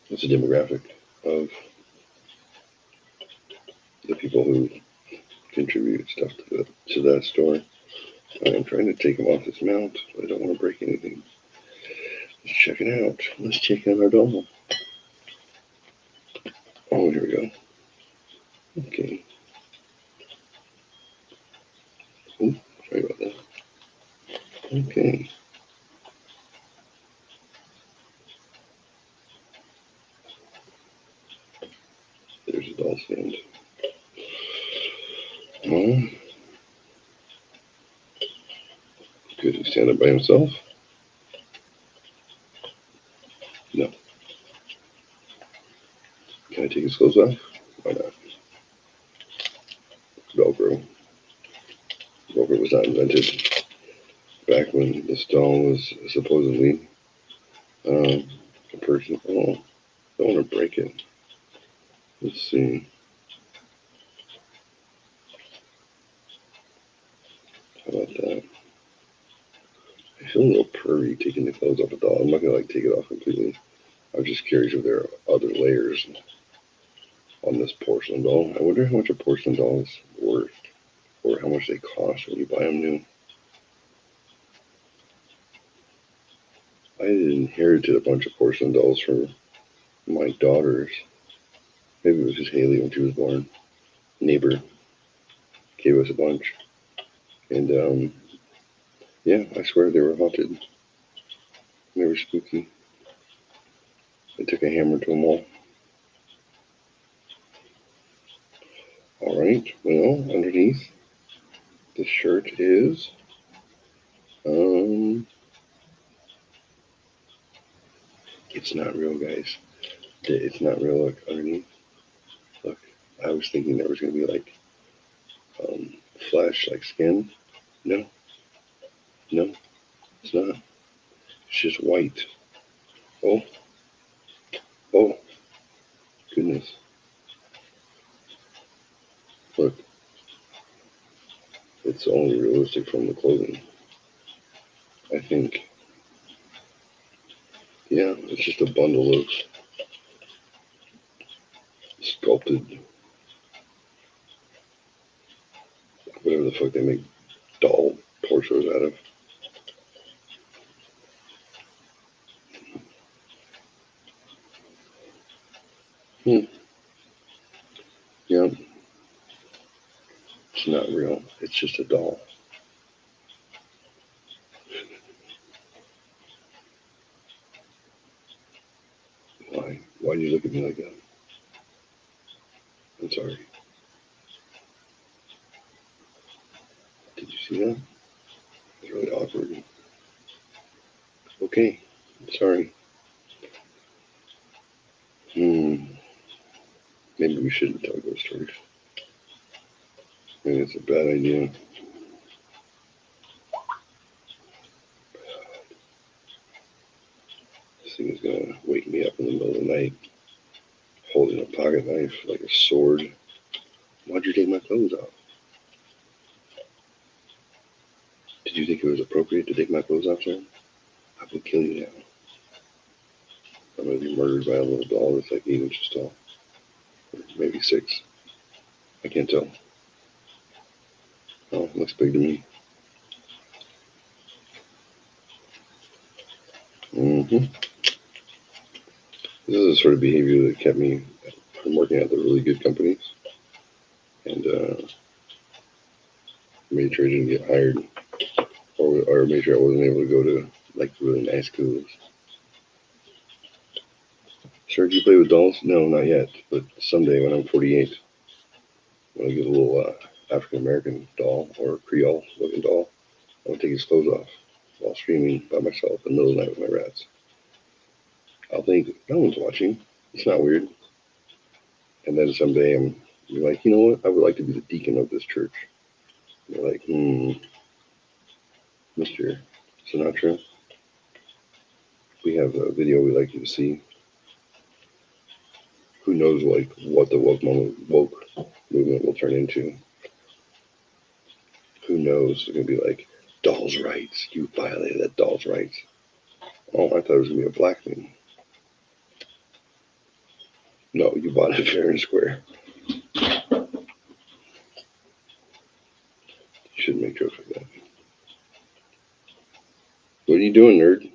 it's a demographic of the people who contribute stuff to that store. I'm trying to take him off this mount, but I don't want to break anything. Let's check it out. Let's check out our doll. Oh, here we go. Okay. Ooh, sorry about that. Okay. There's a doll stand. Could he stand up by himself? No. Can I take his clothes off? Why not? Velcro. Velcro was not invented back when this doll was supposedly a person. Oh, I don't want to break it. Let's see. How about that? I feel a little pervy taking the clothes off a doll. I'm not gonna take it off completely. I was just curious if there are other layers on this porcelain doll. I wonder how much a porcelain doll is worth, or how much they cost when you buy them new. I had inherited a bunch of porcelain dolls from my daughters. Maybe it was just Haley when she was born. Neighbor gave us a bunch. And, yeah, I swear they were haunted. They were spooky. I took a hammer to them all. All right, well, underneath the shirt is, it's not real, guys. It's not real. Look, underneath. Look, I was thinking there was going to be like flesh, like skin. No, it's not. It's just white. Oh, goodness. Look, it's only realistic from the clothing. I think. Yeah, it's just a bundle of sculpted, whatever the fuck they make doll torsos out of. Yeah, it's not real. It's just a doll. Why? Why do you look at me like that? I'm sorry. Did you see that? It's really awkward. Okay, sorry. Maybe we shouldn't tell ghost stories. Maybe it's a bad idea. This thing is gonna wake me up in the middle of the night, holding a pocket knife like a sword. Why'd you take my clothes off? Did you think it was appropriate to take my clothes off, Sam? I will kill you now. I'm gonna be murdered by a little doll that's like 8 inches tall. Or maybe 6. I can't tell. Oh, it looks big to me. This is the sort of behavior that kept me from working at the really good companies. And made sure I didn't get hired. Or made sure I wasn't able to go to like really nice schools. Sir, do you play with dolls? No, not yet. But someday when I'm 48, when I get a little African American doll or Creole looking doll, I'm gonna take his clothes off while streaming by myself in the middle of the night with my rats. I'll think no one's watching. It's not weird. And then someday you're like, you know what? I would like to be the deacon of this church. And you're like, Mr. Sinatra, we have a video we'd like you to see. Who knows, like, what the woke movement will turn into? Who knows? It's gonna be like, doll's rights. You violated that doll's rights. Oh, I thought it was gonna be a black thing. No, you bought it fair and square. You shouldn't make jokes like that. What are you doing, nerd?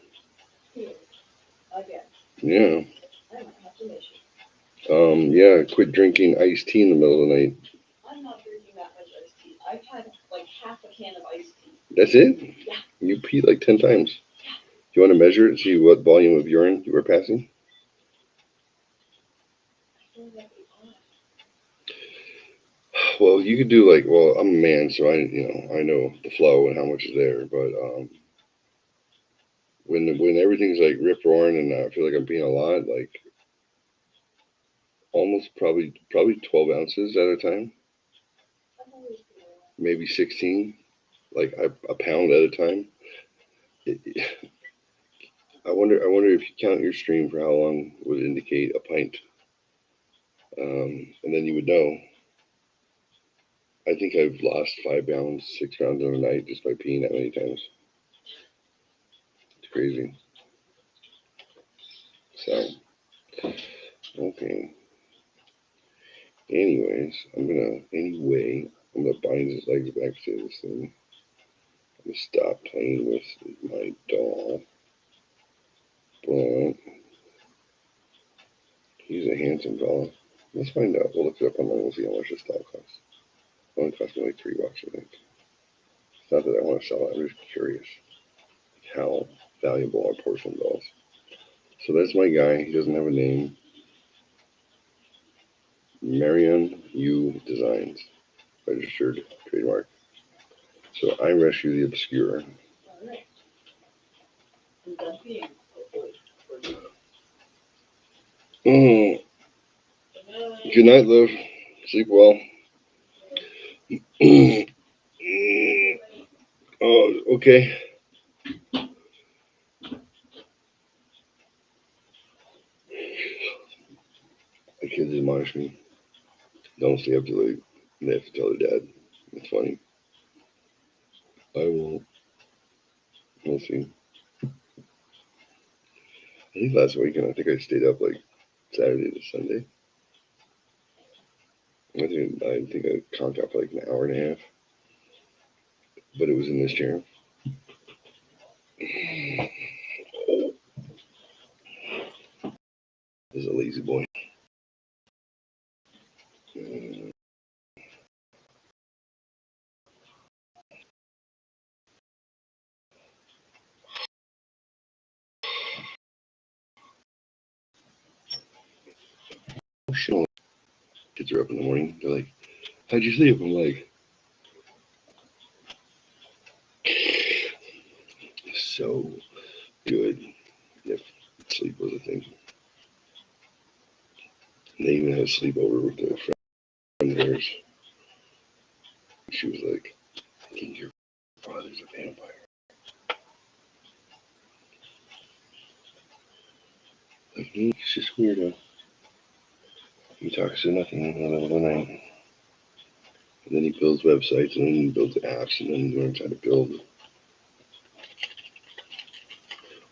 Again. Yeah. I might have to miss you. Yeah, quit drinking iced tea in the middle of the night. I'm not drinking that much iced tea. I've had like half a can of iced tea. That's it? Yeah. You peed like 10 times. Yeah. Do you want to measure it, see what volume of urine you were passing? I feel like it's on. Well, you could do like, well, I'm a man, so I know the flow and how much is there, but when everything's like rip roaring and I feel like I'm peeing a lot, like almost probably 12 ounces at a time, maybe 16, like a pound at a time. I wonder if you count your stream for how long would indicate a pint, and then you would know. I think I've lost 5 pounds, 6 pounds in a night just by peeing that many times. It's crazy. So, okay. Anyways, I'm gonna bind his legs back to this thing. I'm gonna stop playing with my doll. But he's a handsome fella. Let's find out. We'll look it up online. We'll see how much this doll costs. It only cost me like $3, I think. It's not that I want to sell it. I'm just curious how valuable are porcelain dolls. So that's my guy. He doesn't have a name. Marion U Designs, registered trademark. So I rescue the obscure. All right. And done being, hopefully, for you. Good night, love. Sleep well. Oh, okay. My kids admonish me. Don't stay up too late. They have to tell their dad. It's funny. I won't. We'll see. I think last weekend, I think I stayed up like Saturday to Sunday. I think I conked out for like an hour and a half. But it was in this chair. This is a lazy boy. Oh shit. Kids are up in the morning. They're like, how'd you sleep? I'm like, so good if sleep was a thing. And they even had a sleepover with a friend of theirs. She was like, I think your father's a vampire. Like, he's just weirdo. He talks to nothing in the middle of the night. And then he builds websites, and then he builds apps, and then he learns how to build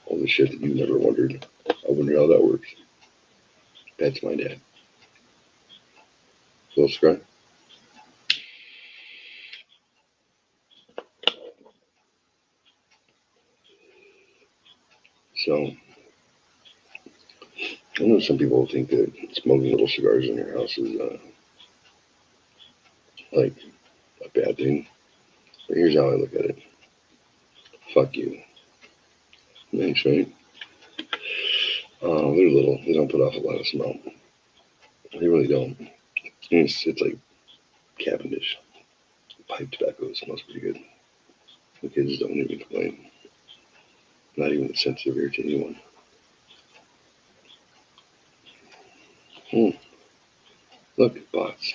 all the shit that you never wondered. I wonder how that works. That's my dad. Little scrub. So, I know some people think that smoking little cigars in your house is like a bad thing. But here's how I look at it. Fuck you. Thanks, right? They're little. They don't put off a lot of smoke. They really don't. It's like Cavendish. Pipe tobacco smells pretty good. The kids don't even complain. Not even a sensitive ear to anyone. Look, bots.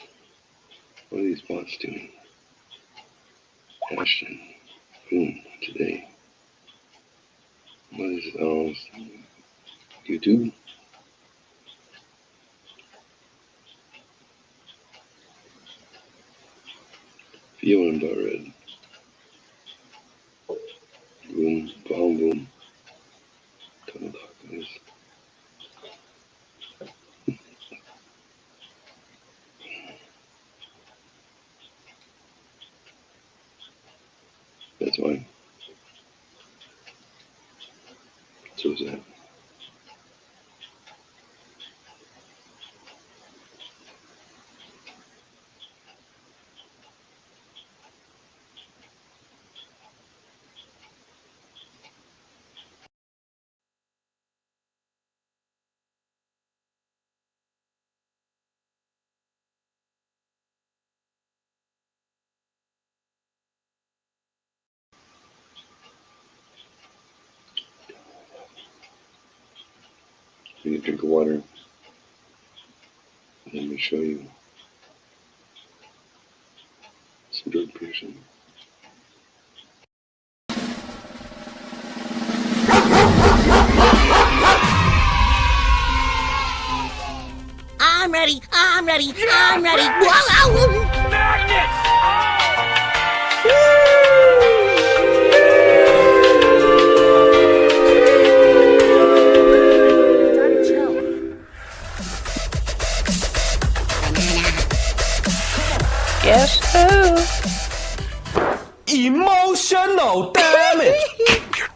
What are these bots doing? Ashton. Today. What is it? Oh, YouTube? Feeling.red. Boom, boom, boom. Tunnel darkness. That's mine. So is that. I need a drink of water. Let me show you some Jordan Peterson. I'm ready. I'm ready. I'm ready. Whoa, Guess who? Emotional damage.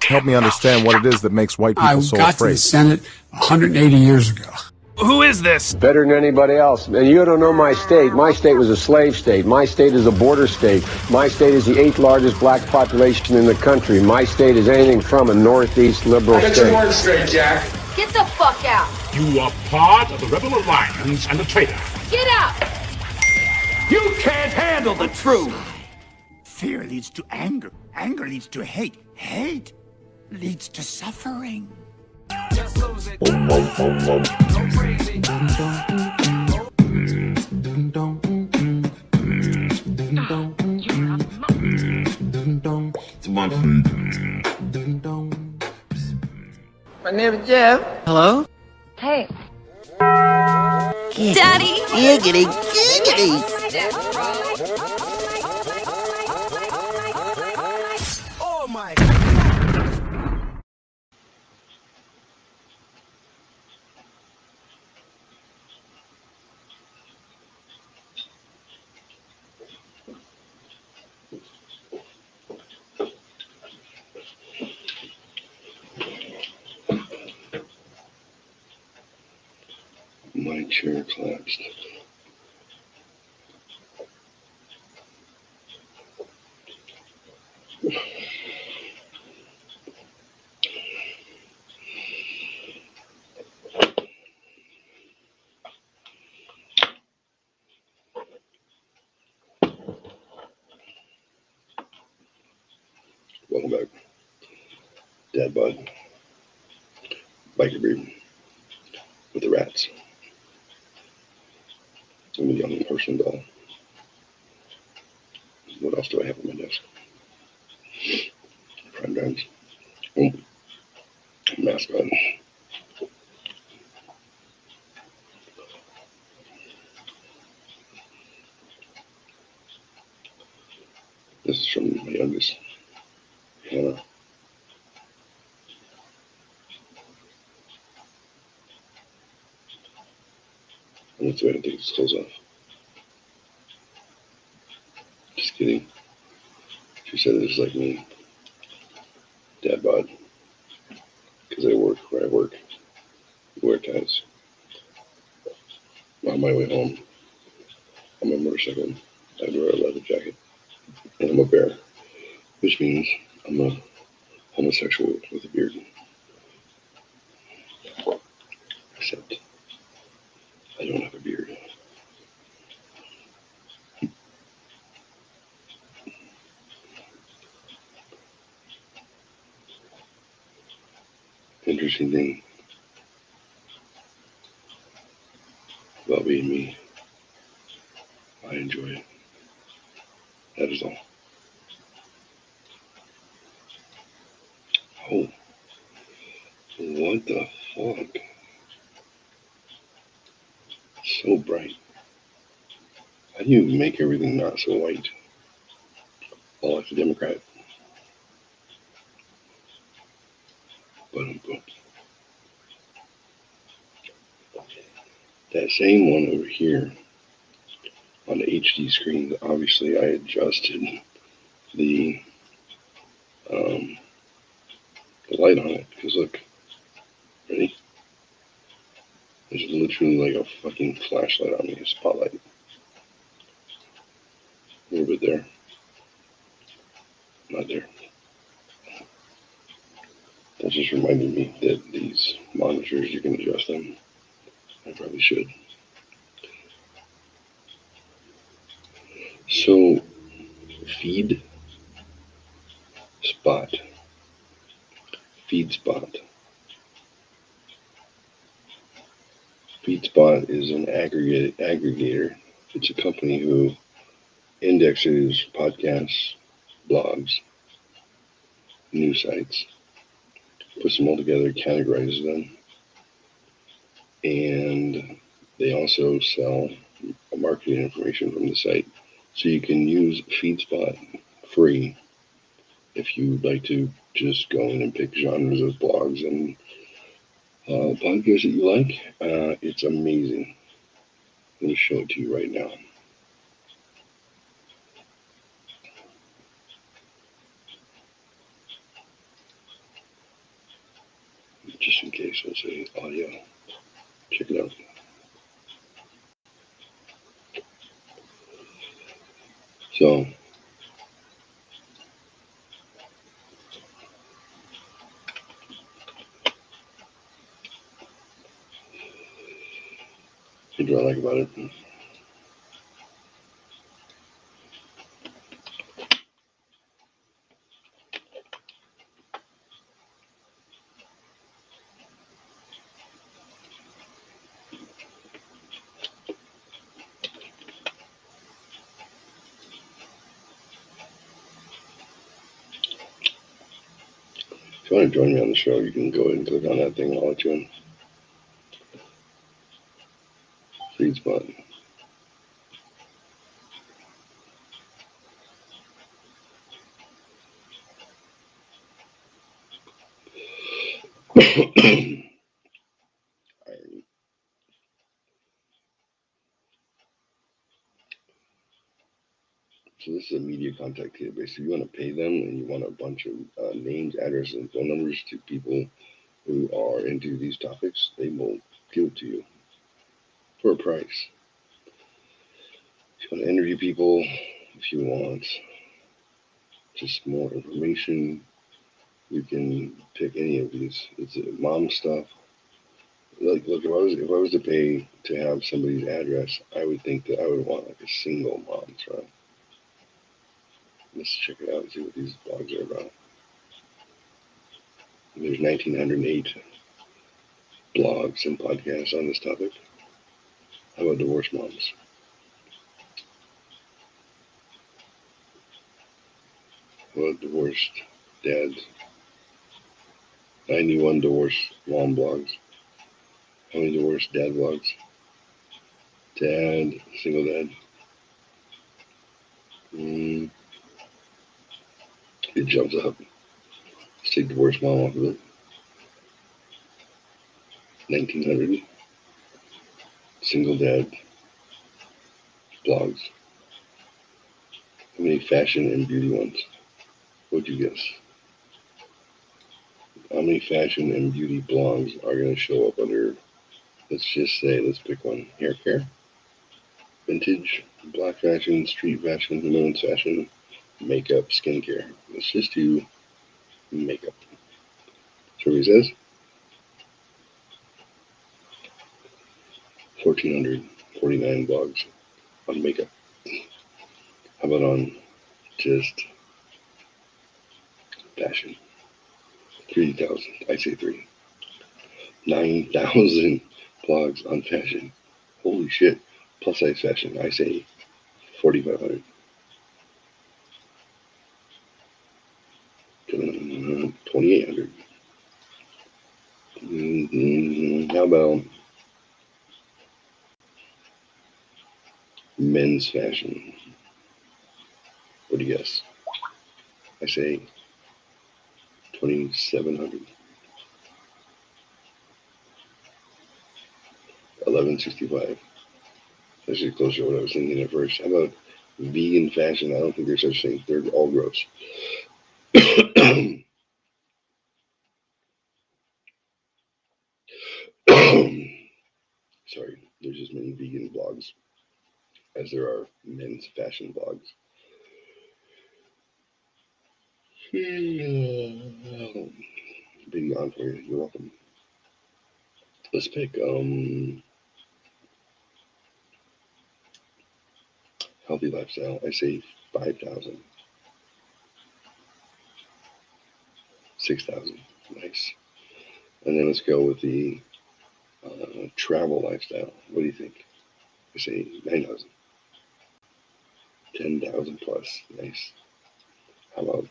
help me understand what it is that makes white people I so got to the afraid. Senate 180 years ago. Who is this? Better than anybody else. And you don't know my state. My state was a slave state. My state is a border state. My state is the 8th largest black population in the country. My state is anything from a northeast liberal Get state. your words straight, Jack. Get the fuck out. You are part of the Rebel Alliance and a traitor. Get out. You can't handle the truth. Fear leads to anger. Anger leads to hate. Hate leads to suffering. My name is Jeff. Hello? Hey. Daddy! Giggity, giggity! Oh my! My chair collapsed. Welcome back. Dad bod. Biker breed. With the rats. I'm a young person doll. What else do I have on my desk? Prime times. Oh, mascot. This is from my youngest, Hannah. And let's go ahead and take his clothes off. Just kidding. She said this is like me. Dad bod. Because I work where I work. Wear ties. On my way home, on my motorcycle, I wear a leather jacket. And I'm a bear. Which means I'm a homosexual with a beard. Except I don't have a beard. Interesting thing about being me. I enjoy it. That is all. Oh, what the fuck? So bright. How do you make everything not so white? All like the Democrat. But that same one over here on the HD screen, obviously I adjusted the light on it. Because look, ready? There's literally like a fucking flashlight on me, a spotlight. A little bit there. Not there. That just reminded me that these monitors, you can adjust them. I probably should. So, feed spot. FeedSpot. FeedSpot is an aggregator. It's a company who indexes podcasts, blogs, news sites, puts them all together, categorizes them, and they also sell marketing information from the site. So you can use FeedSpot free if you'd like to just go in and pick genres of blogs and podcasts that you like. It's amazing. I'm going to show it to you right now. say audio. Check it out. So, what do I like about it? If you want to join me on the show, you can go ahead and click on that thing and I'll let you in. Feeds button. So this is a media contact database. If you want to pay them and you want a bunch of names, addresses, and phone numbers to people who are into these topics, they will give it to you for a price. If you want to interview people, if you want just more information, you can pick any of these. It's mom stuff. Like, look, if I was to pay to have somebody's address, I would think that I would want like a single mom's, right? Let's check it out and see what these blogs are about. There's 1,908 blogs and podcasts on this topic. How about divorced moms? How about divorced dads? 91 divorced mom blogs. How many divorced dad blogs? Dad, single dad. It jumps up. Let's take divorced mom off of it. 1,900 single dad blogs. How many fashion and beauty ones? What'd you guess? How many fashion and beauty blogs are going to show up under, let's just say, let's pick one. Hair care, vintage, black fashion, street fashion, women's fashion, makeup, skincare. Let's just do makeup. So he says 1,449 blogs on makeup. How about on just fashion? 3,000. I say 3. 9,000 blogs on fashion. Holy shit. Plus size fashion. I say 4,500. 2,800. How about men's fashion? What do you guess? I say 2,700. 1,165. That's actually closer to what I was thinking at first. How about vegan fashion? I don't think there's such thing. They're all gross. Sorry, there's as many vegan blogs as there are men's fashion blogs. Being on for you. You're welcome. Let's pick healthy lifestyle. I say 5,000. 6,000. Nice. And then let's go with the travel lifestyle. What do you think? I say 9,000. 10,000 plus. Nice. How about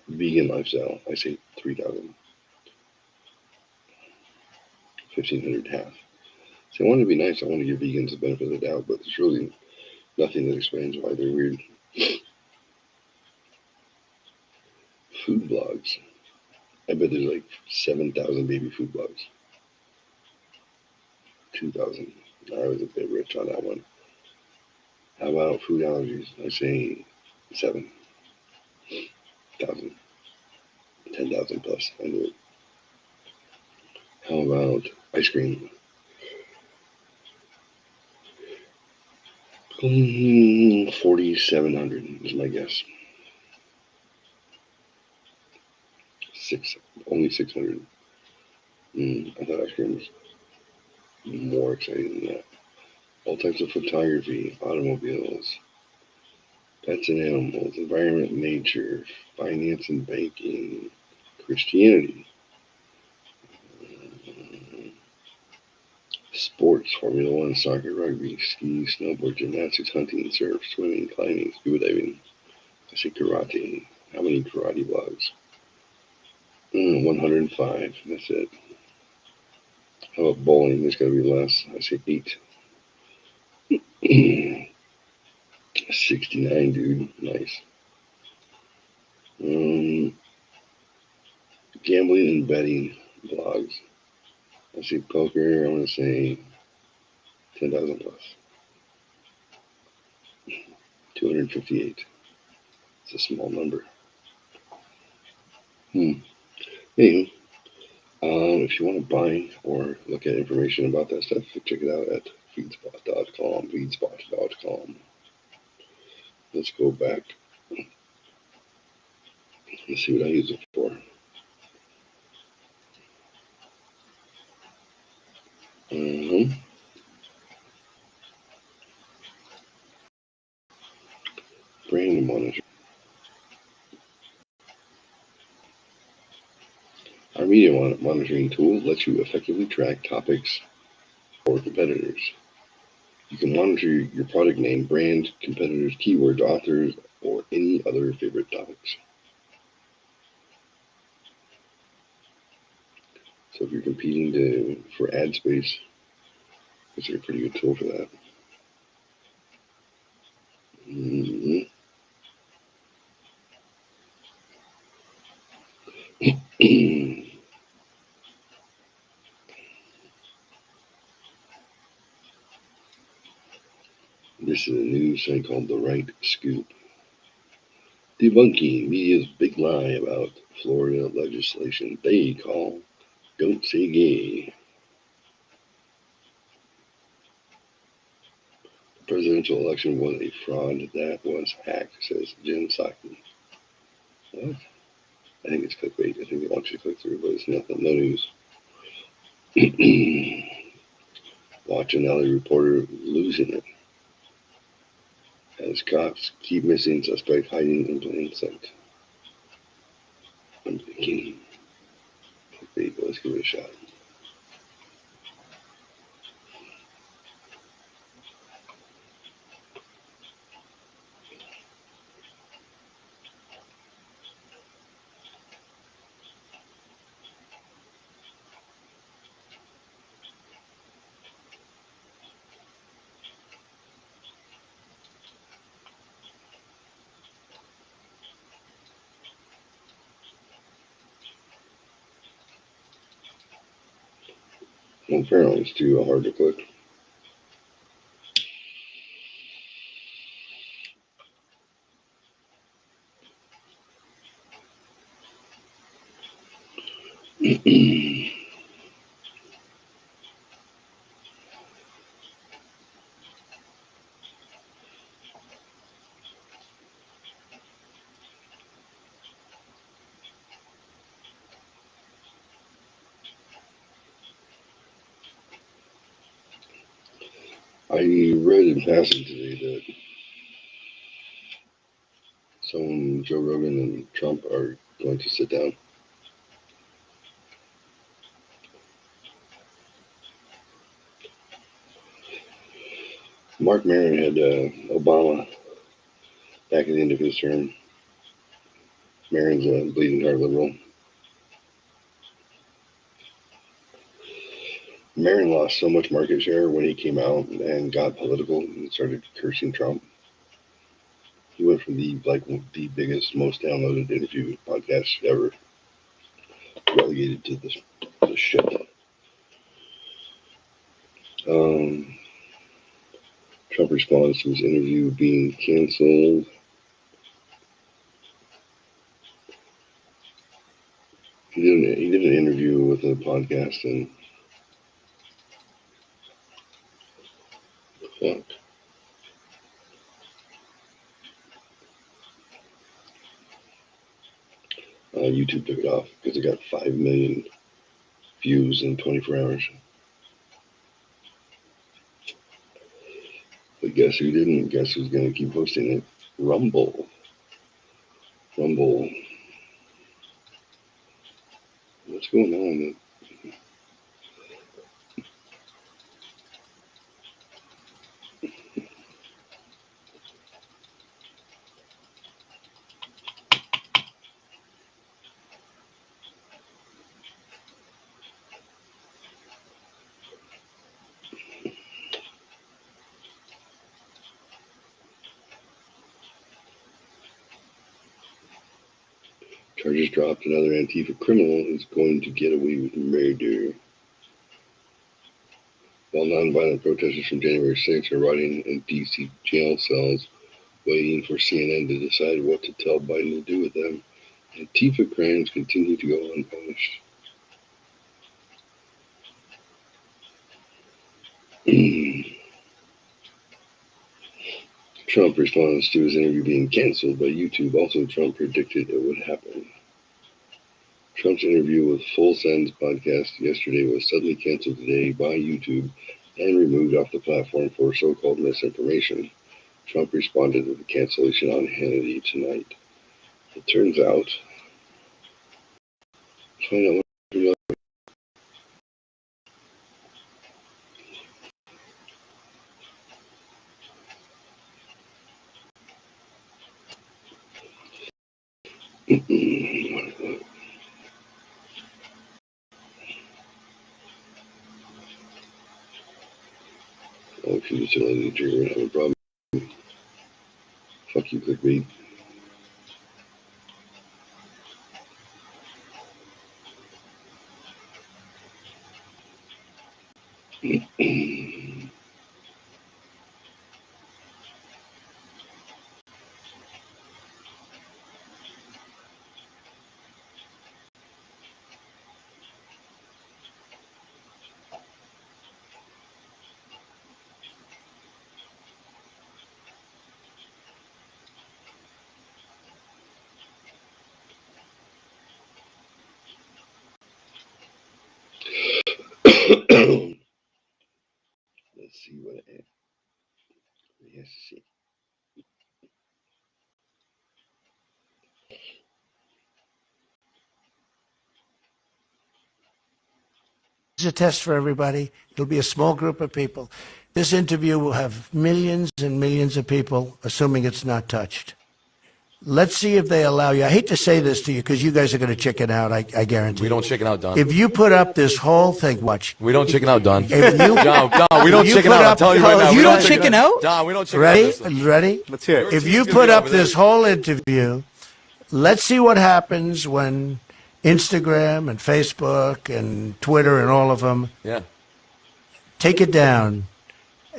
vegan lifestyle? I say 3,000. 1,500 half. So I want to be nice. I want to give vegans the benefit of the doubt, but there's really nothing that explains why they're weird. Food blogs. I bet there's like 7,000 baby food blogs. 2,000. I was a bit rich on that one. How about food allergies? I say 7,000. 10,000 plus. I knew it. How about ice cream? 4,700 is my guess. Only 600. I thought ice cream was more exciting than that. All types of photography, automobiles, pets and animals, environment and nature, finance and banking, Christianity, sports, Formula One, soccer, rugby, ski, snowboard, gymnastics, hunting, surf, swimming, climbing, scuba diving. I say karate. How many karate blogs? 105. That's it. How about bowling? There's got to be less. I say 8. 69, dude. Nice. Gambling and betting blogs. I see poker. I'm going to say 10,000 plus. 258. It's a small number. Anywho, if you want to buy or look at information about that stuff, check it out at feedspot.com. Feedspot.com. Let's go back. Let's see what I use it for. Brand monitor. Our media monitoring tool lets you effectively track topics or competitors. You can monitor your product name, brand, competitors, keywords, authors, or any other favorite topics. So if you're competing for ad space, it's a pretty good tool for that. This is a news site called The Right Scoop. Debunking media's big lie about Florida legislation they call Don't Say Gay. The presidential election was a fraud that was hacked, says Jen Psaki. What? I think it's clickbait. I think they want you to click through, but it's nothing. No news. Watch another reporter losing it as cops keep missing suspect hiding in plain sight. I'm thinking, clickbait, but let's give it a shot. Well, apparently it's too hard to click. I read in passing today that Joe Rogan and Trump are going to sit down. Mark Maron had Obama back at the end of his term. Maron's a bleeding heart liberal. Maron lost so much market share when he came out and got political and started cursing Trump. He went from the biggest, most downloaded interview podcast ever, relegated to the shit. Trump responds to his interview being canceled. He did an interview with a podcast, and Fuck. YouTube took it off because it got 5 million views in 24 hours. But guess who didn't? Guess who's going to keep hosting it? Rumble. Rumble. What's going on? Charges dropped. Another Antifa criminal is going to get away with murder. While nonviolent protesters from January 6th are rotting in D.C. jail cells, waiting for CNN to decide what to tell Biden to do with them, Antifa crimes continue to go unpunished. Trump responds to his interview being canceled by YouTube. Also, Trump predicted it would happen. Trump's interview with Full Send's podcast yesterday was suddenly canceled today by YouTube and removed off the platform for so-called misinformation. Trump responded to the cancellation on Hannity tonight. It turns out, find out what oh, if you tell the you're gonna have a problem. Fuck you, clickbait. Let's see what it has to see. It's a test for everybody. It'll be a small group of people. This interview will have millions and millions of people, assuming it's not touched. Let's see if they allow you. I hate to say this to you because you guys are going to chicken out, I guarantee. We don't chicken out, Don. If you put up this whole thing, watch. We don't chicken out, Don. If you, Don, we don't chicken out. I'm telling you right now. You don't chicken out? Don, we don't chicken ready? out. Ready? Let's hear it. If you put up this whole interview, let's see what happens when Instagram and Facebook and Twitter and all of them take it down.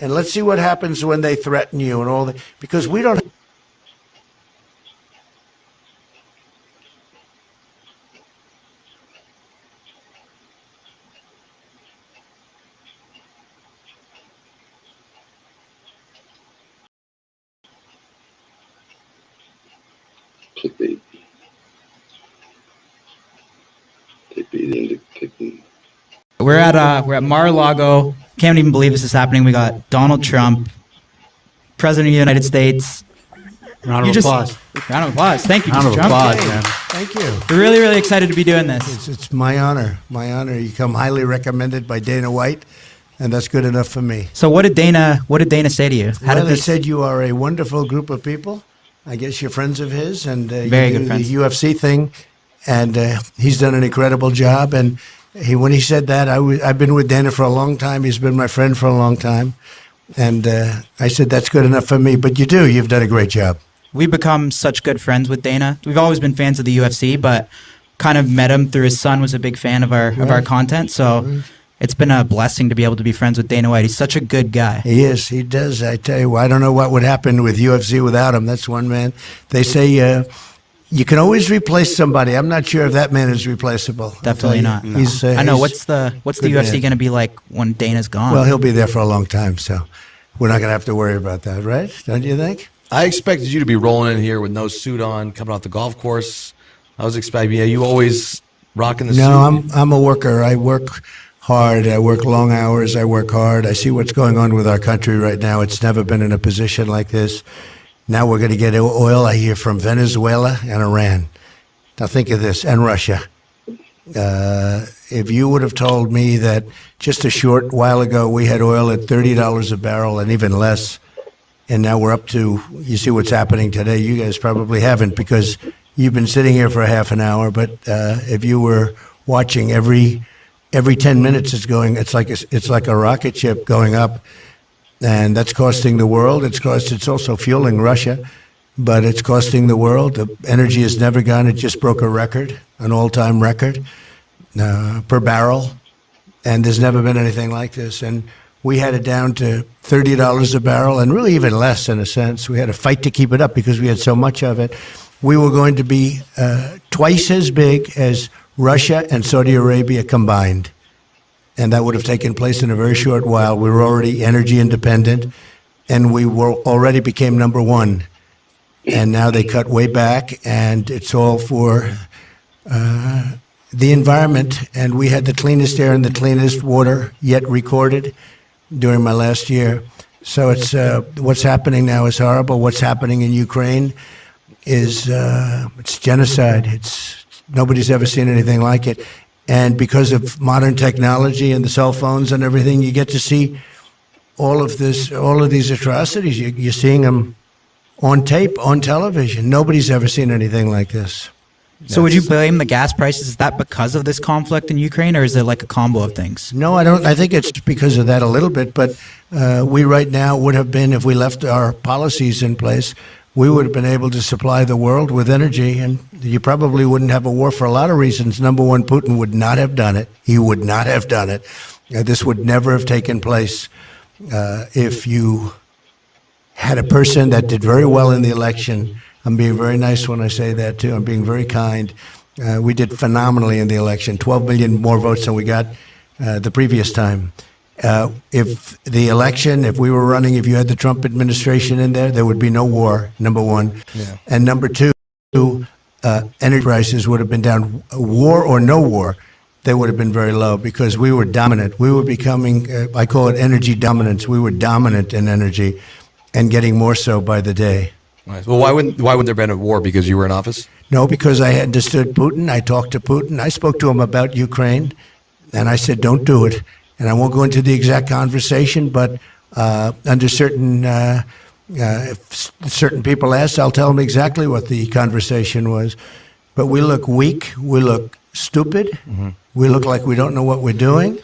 And let's see what happens when they threaten you and all that. Because we don't... Clickbait. We're at Mar-a-Lago. Can't even believe this is happening. We got Donald Trump, President of the United States. Round of applause. Round of applause. Thank you, Round of Mr. Trump. applause, man. Thank you. We're really, really excited to be doing this. It's my honor. My honor. You come highly recommended by Dana White, and that's good enough for me. So what did Dana say to you? Well, they said you are a wonderful group of people. I guess you're friends of his, and Very you good do friends. the UFC thing, and he's done an incredible job. And when he said that, I've been with Dana for a long time. He's been my friend for a long time, and I said that's good enough for me. But you've done a great job. We've become such good friends with Dana. We've always been fans of the UFC, but kind of met him through his son. Was a big fan of our content, so. It's been a blessing to be able to be friends with Dana White. He's such a good guy. He is. He does. I tell you, I don't know what would happen with UFC without him. That's one man. They say you can always replace somebody. I'm not sure if that man is replaceable. Definitely not. No. I know. What's the UFC going to be like when Dana's gone? Well, he'll be there for a long time. So we're not going to have to worry about that, right? Don't you think? I expected you to be rolling in here with no suit on, coming off the golf course. I was expecting, you always rocking the suit. No, I'm a worker. I work hard. I work long hours. I work hard. I see what's going on with our country right now. It's never been in a position like this. Now we're going to get oil, I hear, from Venezuela and Iran. Now think of this, and Russia. If you would have told me that just a short while ago we had oil at $30 a barrel and even less, and now we're up to, you see what's happening today. You guys probably haven't because you've been sitting here for a half an hour, but if you were watching every 10 minutes it's like a rocket ship going up, and that's costing the world. It's also fueling Russia, but it's costing the world. The energy has never gone. It just broke a record, an all-time record per barrel, and there's never been anything like this. And we had it down to $30 a barrel, and really even less in a sense. We had to fight to keep it up because we had so much of it. We were going to be twice as big as Russia and Saudi Arabia combined, and that would have taken place in a very short while. We were already energy independent, and we already became number one. And now they cut way back, and it's all for the environment. And we had the cleanest air and the cleanest water yet recorded during my last year. So it's what's happening now is horrible. What's happening in Ukraine is it's genocide. Nobody's ever seen anything like it. And because of modern technology and the cell phones and everything, you get to see all of these atrocities. You're seeing them on tape, on television. Nobody's ever seen anything like this. So would you blame the gas prices? Is that because of this conflict in Ukraine, or is it like a combo of things? No, I don't. I think it's because of that a little bit, but we right now would have been, if we left our policies in place, we would have been able to supply the world with energy, and you probably wouldn't have a war for a lot of reasons. Number one, Putin would not have done it. He would not have done it. This would never have taken place if you had a person that did very well in the election. I'm being very nice when I say that, too. I'm being very kind. We did phenomenally in the election, 12 million more votes than we got the previous time. If we were running, if you had the Trump administration in there would be no war, number one. Yeah. And number two, energy prices would have been down. War or no war, they would have been very low because we were dominant. We were becoming, I call it energy dominance. We were dominant in energy and getting more so by the day. Nice. Well, why wouldn't there have been a war? Because you were in office? No, because I understood Putin. I talked to Putin. I spoke to him about Ukraine, and I said, don't do it. And I won't go into the exact conversation, but under certain if certain people ask, I'll tell them exactly what the conversation was. But we look weak. We look stupid. Mm-hmm. We look like we don't know what we're doing.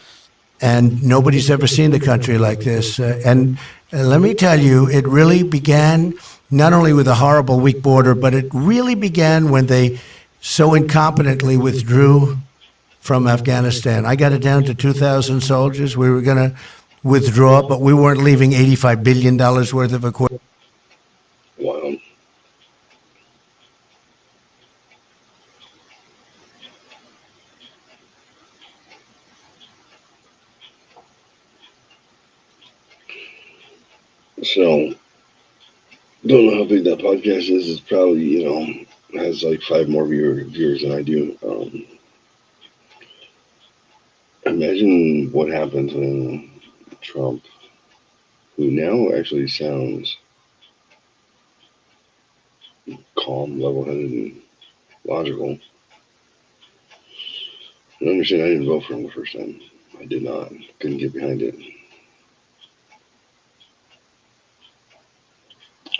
And nobody's ever seen the country like this. And let me tell you, it really began not only with a horrible, weak border, but it really began when they so incompetently withdrew from Afghanistan. I got it down to 2,000 soldiers. We were going to withdraw, but we weren't leaving $85 billion worth of equipment. Wow. So, don't know how big that podcast is. It's probably, has like 5 more viewers than I do. Imagine what happens when Trump, who now actually sounds calm, level-headed, and logical. And understand, I didn't vote for him the first time. I did not. Couldn't get behind it.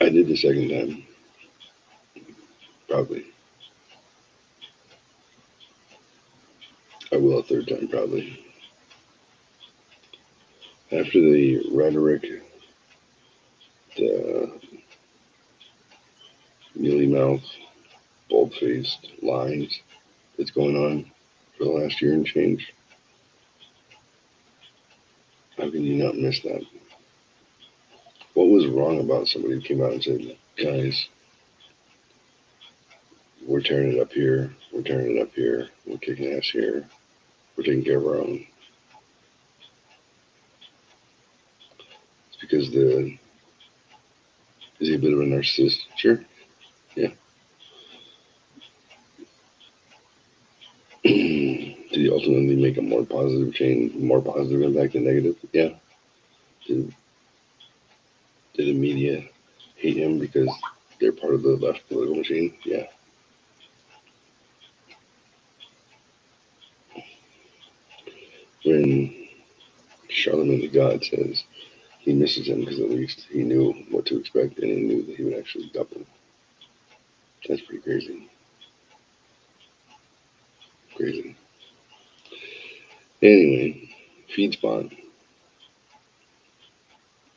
I did the second time. Probably. I will a third time, probably. After the rhetoric, the mealy-mouthed, bold-faced lies that's going on for the last year and change, how can you not miss that? What was wrong about somebody who came out and said, guys, we're tearing it up here, we're tearing it up here, we're kicking ass here, we're taking care of our own. It's because is he a bit of a narcissist? Sure. Yeah. Did he ultimately make a more positive impact than negative? Yeah. Did the media hate him because they're part of the left political machine? Yeah. When Charlemagne the God says he misses him because at least he knew what to expect and he knew that he would actually dump him. That's pretty crazy. Crazy. Anyway, FeedSpot.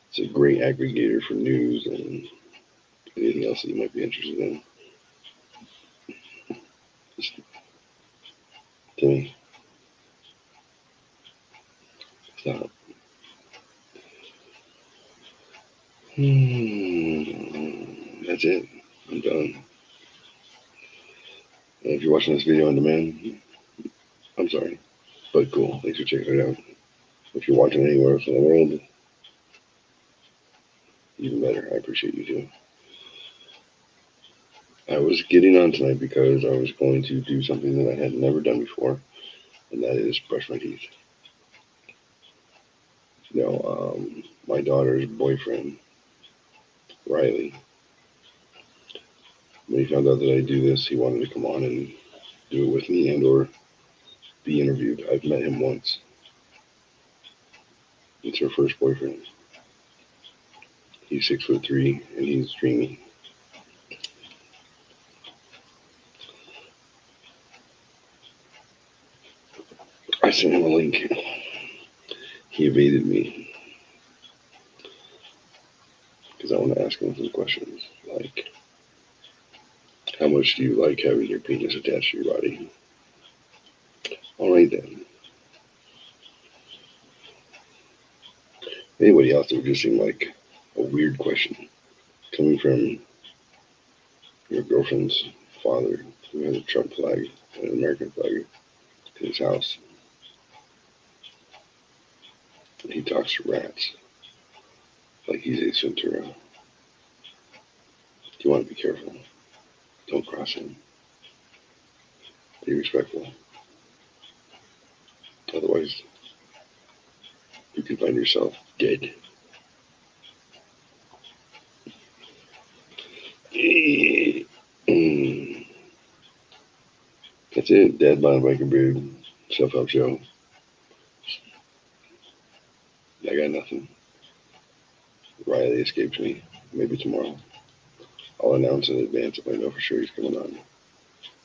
It's a great aggregator for news and anything else that you might be interested in. Timmy. Stop. That's it. I'm done. And if you're watching this video on demand, I'm sorry. But cool. Thanks for checking it out. If you're watching anywhere else in the world, even better. I appreciate you too. I was getting on tonight because I was going to do something that I had never done before, and that is brush my teeth. You know, my daughter's boyfriend, Riley, when he found out that I do this, he wanted to come on and do it with me and or be interviewed. I've met him once. It's her first boyfriend. He's 6'3" and he's dreamy. I sent him a link. He evaded me because I want to ask him some questions like, how much do you like having your penis attached to your body? All right then. Anybody else, it would just seem like a weird question coming from your girlfriend's father who has a Trump flag and an American flag in his house. And he talks to rats like he's Ace Ventura. You want to be careful. Don't cross him. Be respectful. Otherwise, you can find yourself dead. That's it. Dad Bod Biker Beard. Self-help show. I got nothing. Riley escapes me. Maybe tomorrow. I'll announce in advance if I know for sure he's coming on.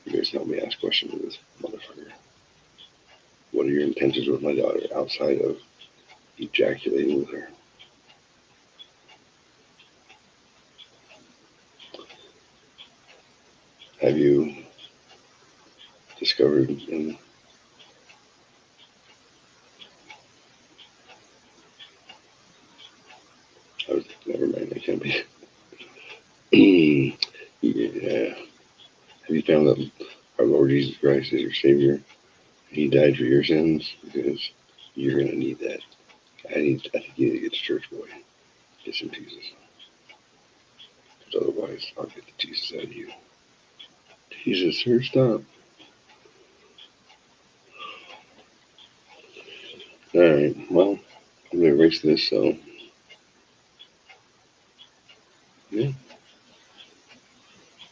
You guys help me ask questions of this motherfucker. What are your intentions with my daughter outside of ejaculating with her? Have you discovered in never mind, I can't be. Yeah. Have you found that our Lord Jesus Christ is your Savior? He died for your sins because you're gonna need that. I think you need to get to church, boy. Get some Jesus. Because otherwise, I'll get the Jesus out of you. Jesus, sir, stop. Alright, well, I'm gonna erase this, so yeah.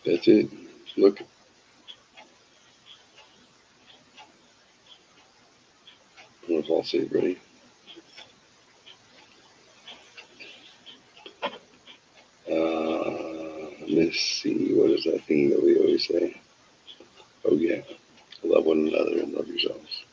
That's it. Look. I'm gonna fall asleep, ready? Let's see, what is that thing that we always say? Oh yeah, love one another and love yourselves.